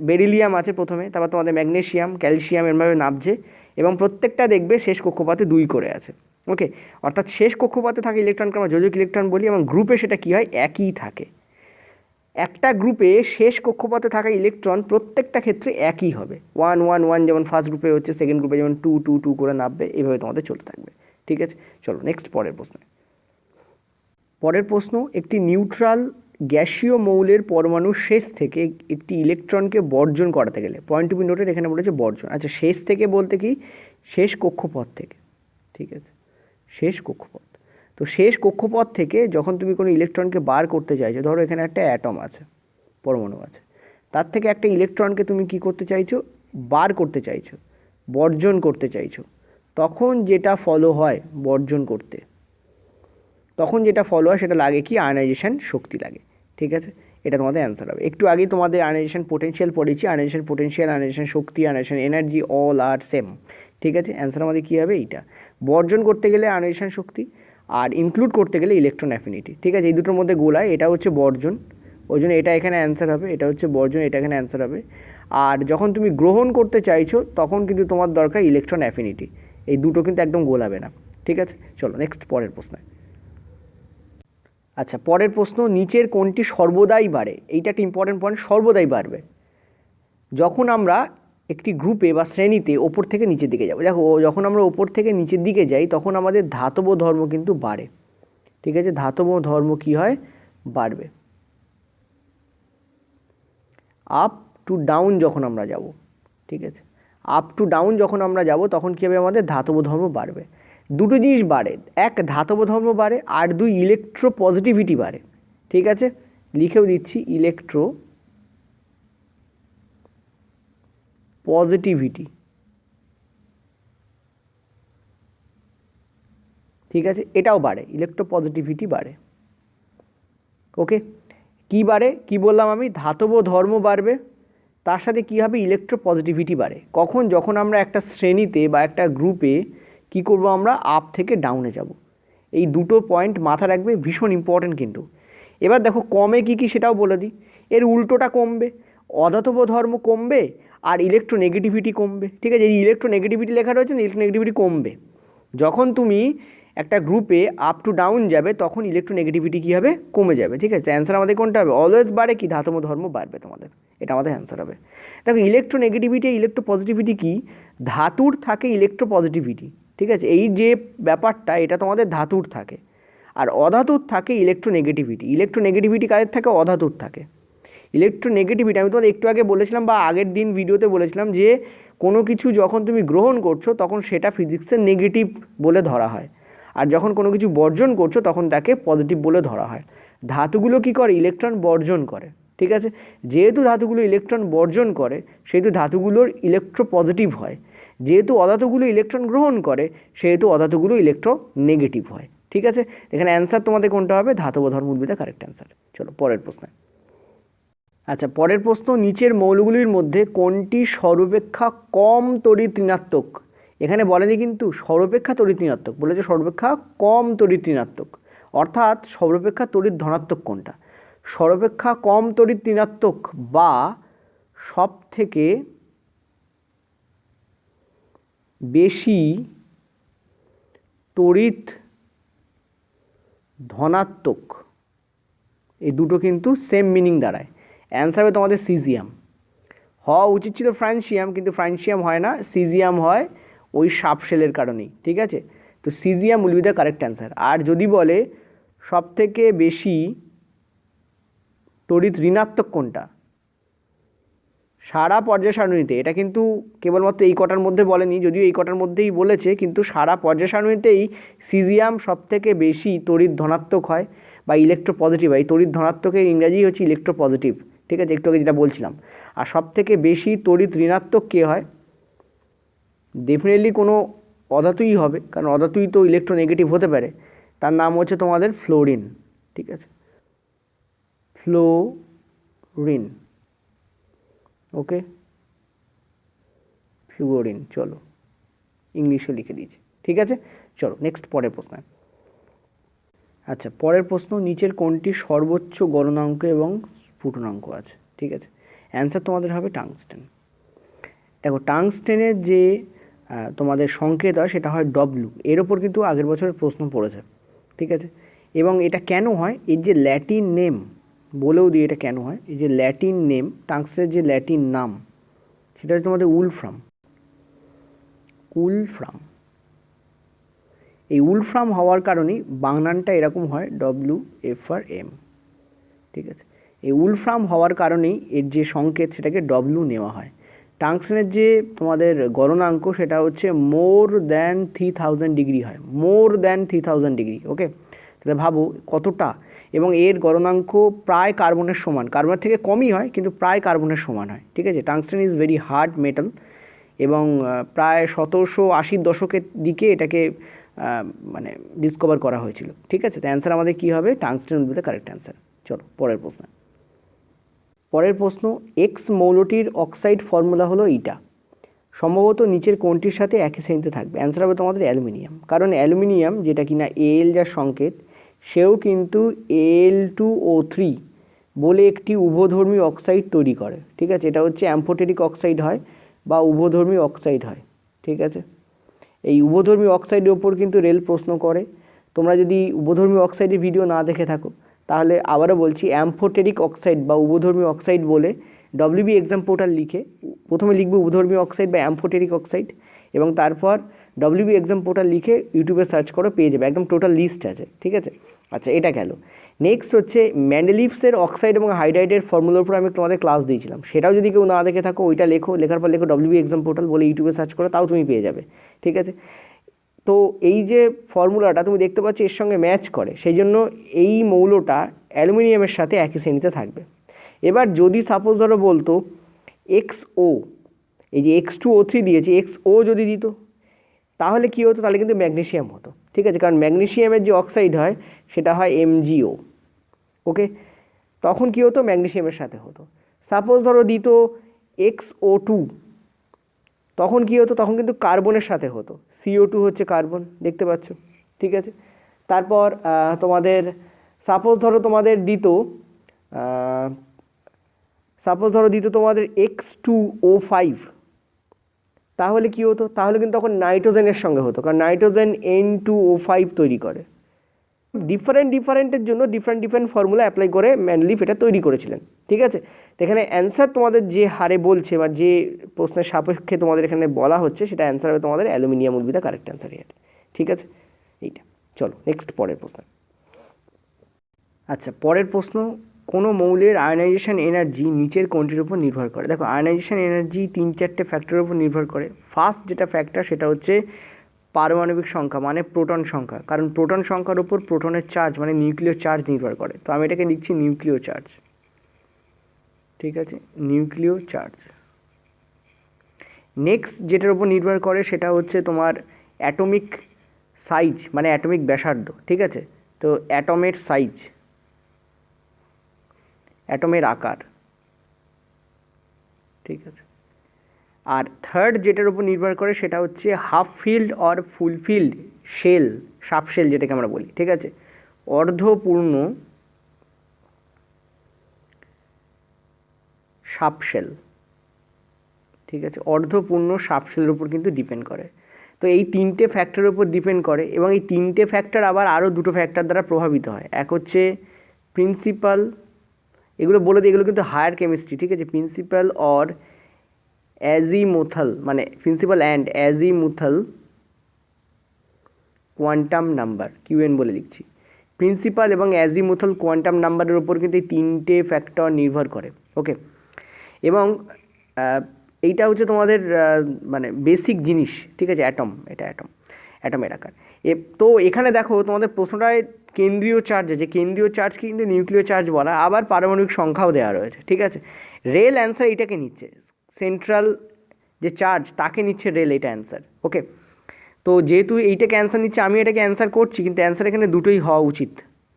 বেরিলিয়াম আছে প্রথমে, তারপর তোমাদের ম্যাগনেসিয়াম, ক্যালসিয়াম এরভাবে নামছে, এবং প্রত্যেকটা দেখবে শেষ কক্ষপথে 2 করে আছে। ওকে, অর্থাৎ শেষ কক্ষপথে থাকা ইলেকট্রনকে আমরা যোজক ইলেকট্রন বলি, এবং গ্রুপে সেটা কী হয়, একই থাকে। একটা গ্রুপে শেষ কক্ষপথে থাকা ইলেকট্রন প্রত্যেকটা ক্ষেত্রে একই হবে, 1 1 1 যেমন ফার্স্ট গ্রুপে হচ্ছে, সেকেন্ড গ্রুপে যেমন 2 2 2 করে নামবে, এইভাবে তোমাদের চলতে থাকবে। ঠিক আছে, চলো নেক্সট পরের প্রশ্ন। পরের প্রশ্ন, একটি নিউট্রাল গ্যাসীয় মৌলের পরমাণুর শেষ থেকে একটি ইলেকট্রনকে বর্জন করাতে গেলে, পয়েন্ট টু বি নোটেড, এখানে বলেছে বর্জন। আচ্ছা, শেষ থেকে বলতে কি, শেষ কক্ষপথ থেকে। ঠিক আছে, শেষ কক্ষপথ। তো শেষ কক্ষপথ থেকে যখন তুমি কোনো ইলেকট্রনকে বার করতে চাইছো, ধরো এখানে একটা অ্যাটম আছে, পরমাণু আছে, তার থেকে একটা ইলেকট্রনকে তুমি কি করতে চাইছো, বার করতে চাইছো, বর্জন করতে চাইছো, তখন যেটা ফলো হয় বর্জন করতে, তখন যেটা ফলো হয় সেটা লাগে কি, আয়নাইজেশন শক্তি লাগে। ঠিক আছে, এটা তোমাদের অ্যান্সার হবে। একটু আগেই তোমাদের আয়নাইজেশন পোটেনশিয়াল পড়েছি, আয়নাইজেশন পোটেনশিয়াল, আয়নাইজেশন শক্তি, আয়নাইজেশন এনার্জি অল আর সেম। ঠিক আছে, অ্যান্সার আমাদের কী হবে, এইটা। বর্জন করতে গেলে আয়নাইজেশন শক্তি, আর ইনক্লুড করতে গেলে ইলেকট্রন অ্যাফিনিটি। ঠিক আছে, এই দুটোর মধ্যে গোলায়, এটা হচ্ছে বর্জন, ওই জন্য এটা এখানে অ্যান্সার হবে, এটা হচ্ছে বর্জন, এটা এখানে অ্যান্সার হবে। আর যখন তুমি গ্রহণ করতে চাইছো, তখন কিন্তু তোমার দরকার ইলেকট্রন অ্যাফিনিটি। এই দুটো কিন্তু একদম গোলাবে না। ঠিক আছে, চলো নেক্সট পরের প্রশ্ন। আচ্ছা, পরের প্রশ্ন, নিচের কোনটি সর্বদাই বাড়ে। এইটা একটা ইম্পর্টেন্ট পয়েন্ট, সর্বদাই বাড়বে। যখন আমরা একটি গ্রুপে বা শ্রেণীতে ওপর থেকে নিচের দিকে যাবো। দেখো যখন আমরা ওপর থেকে নিচের দিকে যাই তখন আমাদের ধাতব ধর্ম কিন্তু বাড়ে, ঠিক আছে, ধাতব ধর্ম কি হয়, বাড়বে। আপ টু ডাউন যখন আমরা যাব, ঠিক আছে, আপ টু ডাউন যখন আমরা যাব তখন কী হবে, আমাদের ধাতব ধর্ম বাড়বে। দুটো জিনিস বাড়ে, এক ধাতব ধর্ম বাড়ে, আর দুই ইলেকট্রো পজিটিভিটি বাড়ে, ঠিক আছে, লিখেও দিচ্ছি ইলেকট্রো পজিটিভিটি, ঠিক আছে, এটাও বাড়ে, ইলেকট্রো পজিটিভিটি বাড়ে। ওকে, কি বাড়ে, কি বললাম আমি, ধাতব ধর্ম বাড়বে, তার সাথে কী হবে, ইলেকট্রো পজিটিভিটি বাড়ে। কখন, যখন আমরা একটা শ্রেণীতে বা একটা গ্রুপে কি করব, আমরা আপ থেকে ডাউনে যাব। এই দুটো পয়েন্ট মাথা রাখবে, ভীষণ ইম্পর্ট্যান্ট কিন্তু। এবার দেখো কমে কি কি সেটাও বলে দিই। এর উল্টোটা কমবে, অধাতব ধর্ম কমবে আর ইলেকট্রোনেগেটিভিটি কমবে, ঠিক আছে। এই ইলেকট্রোনেগেটিভিটি লেখা রয়েছে না, ইলেকট্রোনেগেটিভিটি কমবে। যখন তুমি একটা গ্রুপে আপ টু ডাউন যাবে তখন ইলেকট্রোনেগেটিভিটি কী হবে, কমে যাবে, ঠিক আছে। অ্যান্সার আমাদের কোনটা হবে, অলওয়েজ বাড়ে কি ধাতব ধর্ম বাড়বে তোমাদের, এটা আমাদের অ্যান্সার হবে। দেখো ইলেকট্রোনেগেটিভিটি ইলেকট্রো পজিটিভিটি কি, ধাতুর থাকে ইলেকট্রো পজিটিভিটি, ঠিক আছে, এই যে ব্যাপারটা এটা তোমাদের ধাতুর থাকে, আর অধাতুর থাকে ইলেকট্রোনেগেটিভিটি। ইলেকট্রোনেগেটিভিটি কাদের থাকে, অধাতুর থাকে। ইলেকট্রোনেগেটিভিটি আমি তোমাদের একটু আগে বলেছিলাম বা আগের দিন ভিডিওতে বলেছিলাম যে কোনো কিছু যখন তুমি গ্রহণ করছো তখন সেটা ফিজিক্সের নেগেটিভ বলে ধরা হয়, আর যখন কোনো কিছু বর্জন করছো তখন তাকে পজিটিভ বলে ধরা হয়। ধাতুগুলো কি করে, ইলেকট্রন বর্জন করে, ঠিক আছে। যেহেতু ধাতুগুলো ইলেকট্রন বর্জন করে সেহেতু ধাতুগুলোর ইলেকট্রো পজিটিভ হয়, যেহেতু অধাতুগুলো ইলেকট্রন গ্রহণ করে সেহেতু অধাতুগুলো ইলেকট্রো নেগেটিভ হয়, ঠিক আছে। এখানে অ্যান্সার তোমাদের কোনটা হবে, ধাতব ধর্ম will be the correct answer. চলো পরের প্রশ্ন। আচ্ছা, পরের প্রশ্ন, নিচের মৌলগুলির মধ্যে কোনটি সর্বাপেক্ষা কম তড়িৎ ঋণাত্মক। এখানে বলেনি কিন্তু সর্বাপেক্ষা তড়িৎ ঋণাত্মক, বলেছে সর্বাপেক্ষা কম তড়িৎ ঋণাত্মক, অর্থাৎ সর্বাপেক্ষা তড়িৎ ধনাত্মক কোনটা। সর্বাপেক্ষা কম তড়িৎ ঋণাত্মক বা সব থেকে বেশি তড়িৎ ধনাত্মক, এই দুটো কিন্তু সেম মিনিং দাঁড়ায়। অ্যান্সার হবে তোমাদের সিজিয়াম। হওয়া উচিত ছিল ফ্রান্সিয়াম, কিন্তু ফ্রান্সিয়াম হয় না, সিজিয়াম হয়, ওই সাব শেলের কারণেই, ঠিক আছে। তো caesium will be the correct answer. আর যদি বলে সবথেকে বেশি তড়িৎ ঋণাত্মক কোনটা সারা পর্যায় সারণীতে, এটা কিন্তু কেবলমাত্র এই কটার মধ্যে বলেনি, যদিও এই কটার মধ্যেই বলেছে, কিন্তু সারা পর্যায় সারণীতেই সিজিয়াম সবথেকে বেশি তড়িৎ ধনাত্মক হয় বা ইলেকট্রো পজিটিভ হয়। তড়িৎ ধনাত্মকের ইংরাজি হচ্ছে ইলেকট্রো পজিটিভ, ঠিক আছে, একটু আগে যেটা বলছিলাম। আর সবথেকে বেশি তড়িৎ ঋণাত্মক কে হয়, ডেফিনেটলি কোনো অধাতুই হবে, কারণ অধাতুই তো ইলেকট্রো নেগেটিভ হতে পারে। তার নাম হচ্ছে তোমাদের ফ্লোরিন, ঠিক আছে, ফ্লোরিন, ওকে, ফ্লুওরিন। চলো ইংলিশে লিখে দিয়েছি, ঠিক আছে। চলো নেক্সট পরের প্রশ্ন। আচ্ছা, পরের প্রশ্ন, নিচের কোনটি সর্বোচ্চ গলনাঙ্ক এবং স্ফুটনাঙ্ক আছে, ঠিক আছে। অ্যান্সার তোমাদের হবে টাংস্টেন। দেখো টাংস্টেনের যে তোমাদের সংকেত হয় সেটা হয় ডব্লু, এর ওপর কিন্তু আগের বছরের প্রশ্ন পড়েছে, ঠিক আছে। এবং এটা কেন হয়, এর যে ল্যাটিন নেম, বলেও দিই এটা কেন হয়, এই যে ল্যাটিন নেম, টাংস্টেনের যে ল্যাটিন নাম সেটা হচ্ছে তোমাদের উলফ্রাম, উলফ্রাম। এই উলফ্রাম হওয়ার কারণেই বাংলানটা এরকম হয় WFRM, ঠিক আছে। এই উলফ্রাম হওয়ার কারণেই এর যে সংকেত সেটাকে ডব্লু নেওয়া হয়। টাংস্টেনের যে তোমাদের গলনাঙ্ক সেটা হচ্ছে মোর দ্যান 3000 ডিগ্রি হয়, মোর দ্যান 3000 ডিগ্রি, ওকে। তাহলে ভাবো কতটা, এবং এর গলনাঙ্ক প্রায় কার্বনের সমান, কার্বনের থেকে কমই হয় কিন্তু প্রায় কার্বনের সমান হয়, ঠিক আছে। Tungsten is very hard metal, এবং প্রায় 1780 দশকের দিকে এটাকে মানে ডিসকভার করা হয়েছিল, ঠিক আছে। তো অ্যান্সার আমাদের কী হবে, tungsten will be the correct answer. চলো পরের প্রশ্ন। পরের প্রশ্ন, এক্স মৌলটির অক্সাইড ফর্মুলা হলো এইটা, সম্ভবত নিচের কোনটির সাথে একই শ্রেণীতে থাকবে। অ্যান্সার হবে তোমাদের অ্যালুমিনিয়াম, কারণ অ্যালুমিনিয়াম যেটা কিনা এল যার সংকেত, সেও কিন্তু Al2O3 বলে একটি উভধর্মী অক্সাইড তৈরি করে, ঠিক আছে। এটা হচ্ছে অ্যাম্ফোটেরিক অক্সাইড হয় বা উভধর্মী অক্সাইড হয়, ঠিক আছে। এই উভধর্মী অক্সাইডের ওপর কিন্তু রেল প্রশ্ন করে। তোমরা যদি উভধর্মী অক্সাইডের ভিডিও না দেখে থাকো তাহলে আবারও বলছি, অ্যাম্ফোটেরিক অক্সাইড বা উভধর্মী অক্সাইড বলে ডব্লিউবি এক্সাম পোর্টাল লিখে প্রথমে লিখবে উধর্মী অক্সাইড বা অ্যাম্ফোটেরিক অক্সাইড, এবং তারপর ডব্লিউবি এক্সাম পোর্টাল লিখে ইউটিউবে সার্চ করো, পেয়ে যাবে, একদম টোটাল লিস্ট আছে, ঠিক আছে। আচ্ছা, এটা গেল। নেক্সট হচ্ছে ম্যান্ডেলিভসের অক্সাইড এবং হাইড্রাইডের ফর্মুলার উপর আমি তোমাদের ক্লাস দিয়েছিলাম, সেটাও যদি কেউ না দেখে থাকো ওইটা লেখো, লেখার পর লেখো ডব্লিউবি এক্সাম পোর্টাল বলে ইউটিউবে সার্চ করো, তাও তুমি পেয়ে যাবে, ঠিক আছে। তো এই যে ফর্মুলাটা তুমি দেখতে পাচ্ছ এর সঙ্গে ম্যাচ করে, সেই জন্য এই মৌলটা অ্যালুমিনিয়ামের সাথে একই শ্রেণীতে থাকবে। এবার যদি সাপোজ ধরো বলতো XO, এই যে X2O3 দিয়েছে, XO যদি দিত তাহলে কী হতো, তাহলে কিন্তু ম্যাগনেসিয়াম হতো, ঠিক আছে, কারণ ম্যাগনেসিয়ামের যে অক্সাইড হয় সেটা হয় MgO, ওকে। তখন কী হতো, ম্যাগনেসিয়ামের সাথে হতো। সাপোজ ধরো দিত XO2, তখন কী হতো, তখন কিন্তু কার্বনের সাথে হতো, CO2 হচ্ছে কার্বন, দেখতে পাচ্ছ, ঠিক আছে। তারপর তোমাদের সাপোজ ধরো তোমাদের দিত তোমাদের X2O5, তাহলে কী হতো, তাহলে কিন্তু তখন নাইট্রোজেনের সঙ্গে হতো, কারণ নাইট্রোজেন N2O5 তৈরি করে। ডিফারেন্টের জন্য ডিফারেন্ট ফর্মুলা অ্যাপ্লাই করে ম্যান্ডেলিভ এটা তৈরি করেছিলেন, ঠিক আছে। তো এখানে অ্যান্সার তোমাদের যে হারে বলছে বা যে প্রশ্নের সাপেক্ষে তোমাদের এখানে বলা হচ্ছে সেটা অ্যান্সার হবে তোমাদের aluminium will be the correct answer here, ঠিক আছে। এইটা চলো নেক্সট পরের প্রশ্ন। আচ্ছা, পরের প্রশ্ন, কোনো মৌলের আয়নাইজেশন এনার্জি নিচের কোনটির উপর নির্ভর করে? দেখো, আয়নাইজেশন এনার্জি 3-4টে ফ্যাক্টরের উপর নির্ভর করে। ফার্স্ট যেটা ফ্যাক্টর সেটা হচ্ছে পারমাণবিক সংখ্যা, মানে প্রোটন সংখ্যা, কারণ প্রোটন সংখ্যার উপর প্রোটনের চার্জ মানে নিউক্লিয় চার্জ নির্ভর করে। তো আমি এটাকে লিখছি নিউক্লিয় চার্জ, ঠিক আছে, নিউক্লিয় চার্জ। নেক্সট যেটার উপর নির্ভর করে সেটা হচ্ছে তোমার অ্যাটমিক সাইজ, মানে অ্যাটমিক ব্যাসার্ধ, ঠিক আছে। তো অ্যাটমের সাইজ, অ্যাটমের আকার, ঠিক আছে। আর থার্ড যেটার উপর নির্ভর করে সেটা হচ্ছে half filled or full filled shell, sub shell যেটাকে আমরা বলি, ঠিক আছে, অর্ধপূর্ণ সাব শেল, ঠিক আছে, অর্ধপূর্ণ সাব শেলের উপর কিন্তু ডিপেন্ড করে। তো এই 3টে ফ্যাক্টরের উপর ডিপেন্ড করে, এবং এই 3টে ফ্যাক্টর আবার আরও 2টো ফ্যাক্টর দ্বারা প্রভাবিত হয়। এক হচ্ছে প্রিন্সিপাল, এগুলো বলে দিই, এগুলো কিন্তু হায়ার কেমিস্ট্রি, ঠিক আছে, প্রিন্সিপাল অর অ্যাজিমুথাল, মানে principal and azimuthal quantum number, QN বলে লিখছি। প্রিন্সিপাল এবং অ্যাজিমুথাল কোয়ান্টাম নাম্বারের উপর কিন্তু এই 3টে ফ্যাক্টর নির্ভর করে, ওকে। এবং এইটা হচ্ছে তোমাদের মানে বেসিক জিনিস, ঠিক আছে, অ্যাটম, এটা অ্যাটমের আকার। তো এখানে দেখো তোমাদের প্রশ্নটায় কেন্দ্রীয় চার্জ আছে, কেন্দ্রীয় চার্জকে কিন্তু নিউক্লিয় চার্জ বলা, আবার পারমাণবিক সংখ্যাও দেওয়া রয়েছে, ঠিক আছে। রেল অ্যান্সার এটাকে নিচ্ছে, সেন্ট্রাল যে চার্জ তাকে নিচ্ছে রেল, এটা অ্যান্সার, ওকে। তো যেহেতু এইটাকে অ্যান্সার নিচ্ছে, আমি এটাকে অ্যান্সার করছি, কিন্তু অ্যান্সার এখানে দুটোই হওয়া উচিত,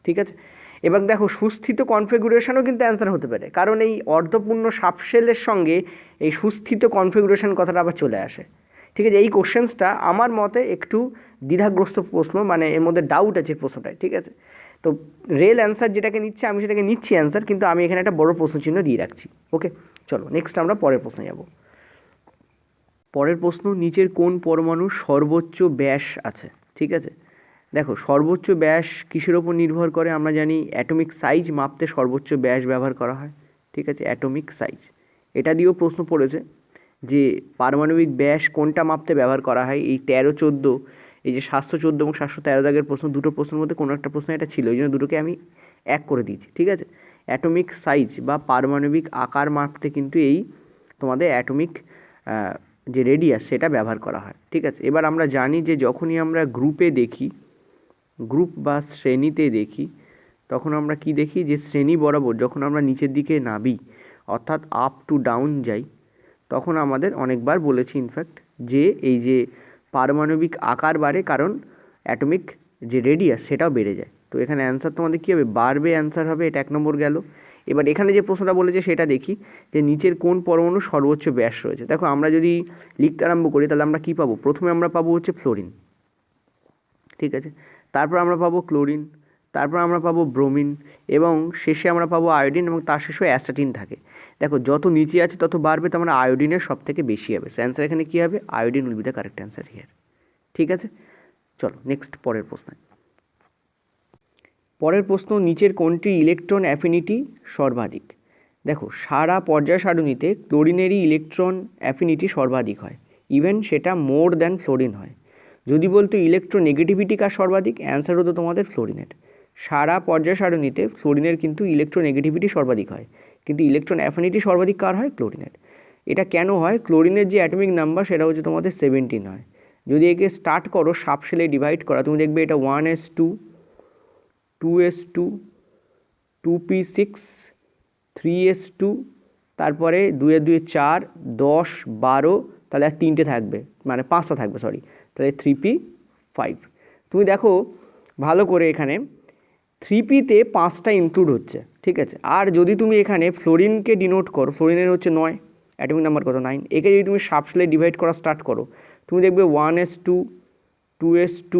ঠিক আছে। এবার দেখো সুস্থিত কনফিগুরেশনও কিন্তু অ্যান্সার হতে পারে, কারণ এই অর্ধপূর্ণ সাবশেলের সঙ্গে এই সুস্থিত কনফিগুরেশন কথাটা আবার চলে আসে, ঠিক আছে। এই কোশ্চেন্সটা আমার মতে একটু দ্বিধাগ্রস্ত প্রশ্ন, মানে এর মধ্যে ডাউট আছে প্রশ্নটায়, ঠিক আছে। তো রেল অ্যান্সার যেটাকে নিচ্ছে আমি সেটাকে নিচ্ছি অ্যান্সার, কিন্তু আমি এখানে একটা বড় প্রশ্নচিহ্ন দিয়ে রাখছি, ওকে। চলো নেক্সট আমরা পরের প্রশ্নে যাব। পরের প্রশ্ন, নিচের কোন পরমাণুর সর্বোচ্চ ব্যাস আছে? ঠিক আছে, দেখো সর্বোচ্চ ব্যাস কিসের ওপর নির্ভর করে? আমরা জানি অ্যাটমিক সাইজ মাপতে সর্বোচ্চ ব্যাস ব্যবহার করা হয়, ঠিক আছে, অ্যাটমিক সাইজ। এটা দিয়েও প্রশ্ন পড়েছে যে পারমাণবিক ব্যাস কোনটা মাপতে ব্যবহার করা হয়। এই 13-14, এই যে 714 এবং 713 দাগের প্রশ্ন, দুটো প্রশ্নের মধ্যে কোনো একটা প্রশ্ন এটা ছিল, এই জন্য দুটোকে আমি এক করে দিয়েছি, ঠিক আছে। অ্যাটমিক সাইজ বা পারমাণবিক আকার মাপতে কিন্তু এই তোমাদের অ্যাটমিক যে রেডিয়াস সেটা ব্যবহার করা হয়, ঠিক আছে। এবার আমরা জানি যে যখনই আমরা গ্রুপে দেখি, গ্রুপ বা শ্রেণীতে দেখি, তখন আমরা কি দেখি যে শ্রেণী বরাবর যখন আমরা নিচের দিকে নামি, অর্থাৎ আপ টু ডাউন যাই, তখন আমাদের অনেকবার বলেছি ইনফ্যাক্ট যে এই যে পারমাণবিক আকার বাড়ে, কারণ অ্যাটমিক যে রেডিয়াস সেটাও বেড়ে যায়। তো এখানে অ্যান্সার তোমাদের কী হবে? বাড়বে অ্যান্সার হবে, এটা 1 নম্বর গেল। এবার এখানে যে প্রশ্নটা বলেছে সেটা দেখি যে নিচের কোন পরমাণু সর্বোচ্চ ব্যাস রয়েছে। দেখো আমরা যদি লিখতে আরম্ভ করি তাহলে আমরা কী পাবো? প্রথমে আমরা পাবো হচ্ছে ফ্লোরিন, ঠিক আছে, তারপর আমরা পাবো ক্লোরিন, তারপর আমরা পাবো ব্রোমিন, এবং শেষে আমরা পাবো আয়োডিন, এবং তার শেষে অ্যাসিটিন থাকে। দেখো যত নিচে আছে তত বাড়বে, তো আমরা আয়োডিনের সব থেকে বেশি হবে। সো অ্যান্সার এখানে কী হবে? Iodine will be the correct answer here, ঠিক আছে। চলো নেক্সট পরের প্রশ্ন। পরের প্রশ্ন, নিচের কোনটি ইলেকট্রন অ্যাফিনিটি সর্বাধিক? দেখো সারা পর্যায় সারণীতে ক্লোরিনেরই ইলেকট্রন অ্যাফিনিটি সর্বাধিক হয়, ইভেন সেটা মোর দ্যান ফ্লোরিন হয়। যদি বলতো ইলেকট্রোনেগেটিভিটি কার সর্বাধিক, অ্যান্সার হতো তোমাদের ফ্লোরিনের। সারা পর্যায় সারণীতে ফ্লোরিনের কিন্তু ইলেকট্রোনেগেটিভিটি সর্বাধিক হয়, কিন্তু ইলেকট্রন অ্যাফিনিটি সর্বাধিক কার হয়, ক্লোরিনের। এটা কেন হয়, ক্লোরিনের যে অ্যাটমিক নাম্বার সেটা হচ্ছে তোমাদের 17 হয়। যদি একে স্টার্ট করো সাবশেলে ডিভাইড করা, তুমি দেখবে এটা 1s2, 2s2, 2p6, 3s2, তারপরে 2 4, 10, 12, তাহলে আর 3টে থাকবে, মানে 5টা থাকবে, সরি, তাহলে 3p5। তুমি দেখো ভালো করে এখানে 3pতে 5টা ইনক্লুড হচ্ছে, ঠিক আছে। আর যদি তুমি এখানে ফ্লোরিনকে ডিনোট করো, ফ্লোরিনের হচ্ছে 9, অ্যাটমিক নাম্বার কত, 9, একে যদি তুমি সাবশেলে ডিভাইড করা স্টার্ট করো, তুমি দেখবে 1s2, 2s2,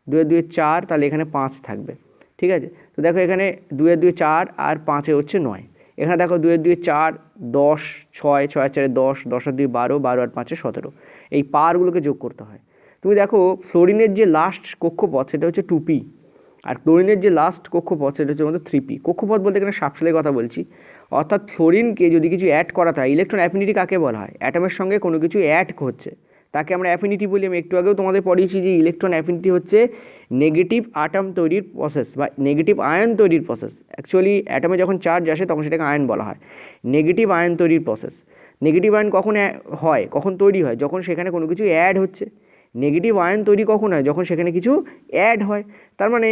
2 4, তাহলে এখানে 5 থাকবে, ঠিক আছে। তো দেখো এখানে 2 4 আর 5 হচ্ছে 9, এখানে দেখো 2 4, 10, 6, 6 আর 4 10, 10 আর 2 12, 12 আর 5 17, এই পাওয়ারগুলোকে যোগ করতে হয়। তুমি দেখো ফ্লোরিনের যে লাস্ট কক্ষপথ সেটা হচ্ছে 2p, আর ক্লোরিনের যে লাস্ট কক্ষপথ সেটা হচ্ছে আমাদের 3p। কক্ষপথ বলতে এখানে সাবশেলের কথা বলছি, অর্থাৎ ফ্লোরিনকে যদি কিছু অ্যাড করাতে হয়, ইলেকট্রন অ্যাফিনিটি কাকে বলা হয়, অ্যাটমের সঙ্গে কোনো কিছু অ্যাড হচ্ছে তাকে আমরা অ্যাফিনিটি বলি। আমি একটু আগেও তোমাদের পড়িয়েছি যে ইলেকট্রন অ্যাফিনিটি হচ্ছে নেগেটিভ আটম তৈরির প্রসেস বা নেগেটিভ আয়ন তৈরির প্রসেস। অ্যাকচুয়ালি অ্যাটমে যখন চার্জ আসে তখন সেটাকে আয়ন বলা হয়, নেগেটিভ আয়ন তৈরির প্রসেস। নেগেটিভ আয়ন কখন হয়, কখন তৈরি হয়, যখন সেখানে কোনো কিছু অ্যাড হচ্ছে। নেগেটিভ আয়ন তৈরি কখন হয়, যখন সেখানে কিছু অ্যাড হয়। তার মানে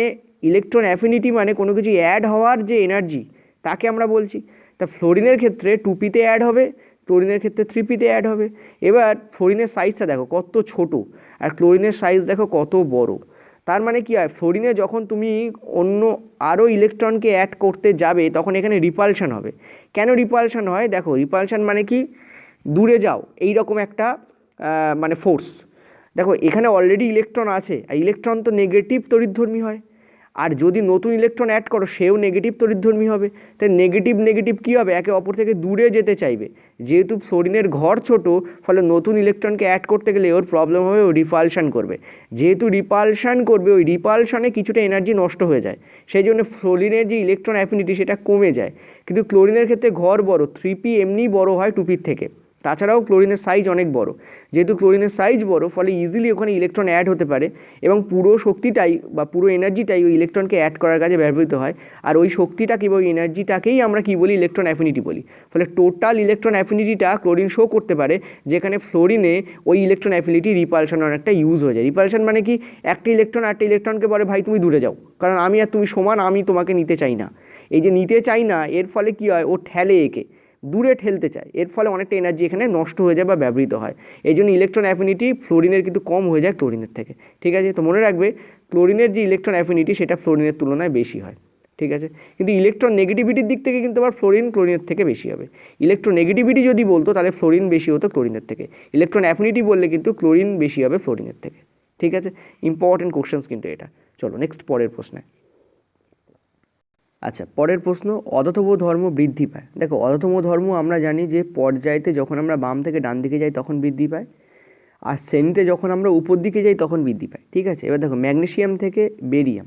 ইলেকট্রন অ্যাফিনিটি মানে কোনো কিছু অ্যাড হওয়ার যে এনার্জি তাকে আমরা বলছি। তা ফ্লোরিনের ক্ষেত্রে 2pতে অ্যাড হবে, ক্লোরিনের ক্ষেত্রে 3pতে অ্যাড হবে। এবার ফ্লোরিনের সাইজটা দেখো কত ছোট, আর ক্লোরিনের সাইজ দেখো কত বড়। তার মানে কি হয়, ফ্লোরিনে যখন তুমি অন্য আরও ইলেকট্রনকে অ্যাড করতে যাবে তখন এখানে রিপালশন হবে। কেন রিপালশন হয়, দেখো রিপালশন মানে কি, দূরে যাও, এই রকম একটা মানে ফোর্স। দেখো এখানে অলরেডি ইলেকট্রন আছে, আর ইলেকট্রন তো নেগেটিভ তড়িৎধর্মী হয়, আর যদি নতুন ইলেকট্রন অ্যাড করো সেও নেগেটিভ তড়িৎধর্মী হবে। তাই নেগেটিভ নেগেটিভ কী হবে, একে অপর থেকে দূরে যেতে চাইবে। যেহেতু ফ্লোরিনের ঘর ছোট, ফলে নতুন ইলেকট্রনকে অ্যাড করতে গেলে ওর প্রবলেম হবে, ও রিপালশন করবে। যেহেতু রিপালশন করবে, ওই রিপালশনে কিছুটা এনার্জি নষ্ট হয়ে যায়, সেই জন্য ফ্লোরিনের যে ইলেকট্রন অ্যাফিনিটি সেটা কমে যায়। কিন্তু ক্লোরিনের ক্ষেত্রে ঘর বড়, 3p এমনিই বড় হয় 2pর থেকে। তাছাড়াও ক্লোরিনের সাইজ অনেক বড়, যেহেতু ক্লোরিনের সাইজ বড় ফলে ইজিলি ওখানে ইলেকট্রন অ্যাড হতে পারে, এবং পুরো শক্তিটাই বা পুরো এনার্জিটাই ওই ইলেকট্রনকে অ্যাড করার কাজে ব্যবহৃত হয়। আর ওই শক্তিটাকে বা ওই এনার্জিটাকেই আমরা কী বলি, ইলেকট্রন অ্যাফিনিটি বলি। ফলে টোটাল ইলেকট্রন অ্যাফিনিটিটা ক্লোরিন শো করতে পারে, যেখানে ফ্লোরিনে ওই ইলেকট্রন অ্যাফিনিটি রিপালশন অনেকটা ইউজ হয়ে যায়। রিপালশন মানে কি, একটা ইলেকট্রন আরেকটা ইলেকট্রনকে বলে ভাই তুমি দূরে যাও, কারণ আমি আর তুমি সমান, আমি তোমাকে নিতে চাই না। এই যে নিতে চাই না, এর ফলে কি হয়, ও ঠেলে একে দূরে ঠেলতে চায়, এর ফলে অনেকটা এনার্জি এখানে নষ্ট হয়ে যায় বা ব্যবহৃত হয়। এই জন্য ইলেকট্রন অ্যাফিনিটি ফ্লোরিনের কিন্তু কম হয়ে যায় ক্লোরিনের থেকে, ঠিক আছে। তো মনে রাখবে ক্লোরিনের যে ইলেকট্রন অ্যাফিনিটি সেটা ফ্লোরিনের তুলনায় বেশি হয়, ঠিক আছে। কিন্তু ইলেকট্রন নেগেটিভিটির দিক থেকে কিন্তু আবার ফ্লোরিন ক্লোরিনের থেকে বেশি হবে। ইলেকট্রন নেগেটিভিটি যদি বলতো তাহলে ফ্লোরিন বেশি হতো ক্লোরিনের থেকে, ইলেকট্রন অ্যাফিনিটি বললে কিন্তু ক্লোরিন বেশি হবে ফ্লোরিনের থেকে, ঠিক আছে। ইম্পর্টেন্ট কোশ্চেন্স কিন্তু এটা। চলো নেক্সট পরের প্রশ্নে। আচ্ছা, পরের প্রশ্ন, অধতম ধর্ম বৃদ্ধি পায়। দেখো অধতম ধর্ম আমরা জানি যে পর্যায়তে যখন আমরা বাম থেকে ডান দিকে যাই তখন বৃদ্ধি পায়, আর শ্রেণীতে যখন আমরা উপর দিকে যাই তখন বৃদ্ধি পায়, ঠিক আছে। এবার দেখো ম্যাগনেসিয়াম থেকে বেরিয়াম,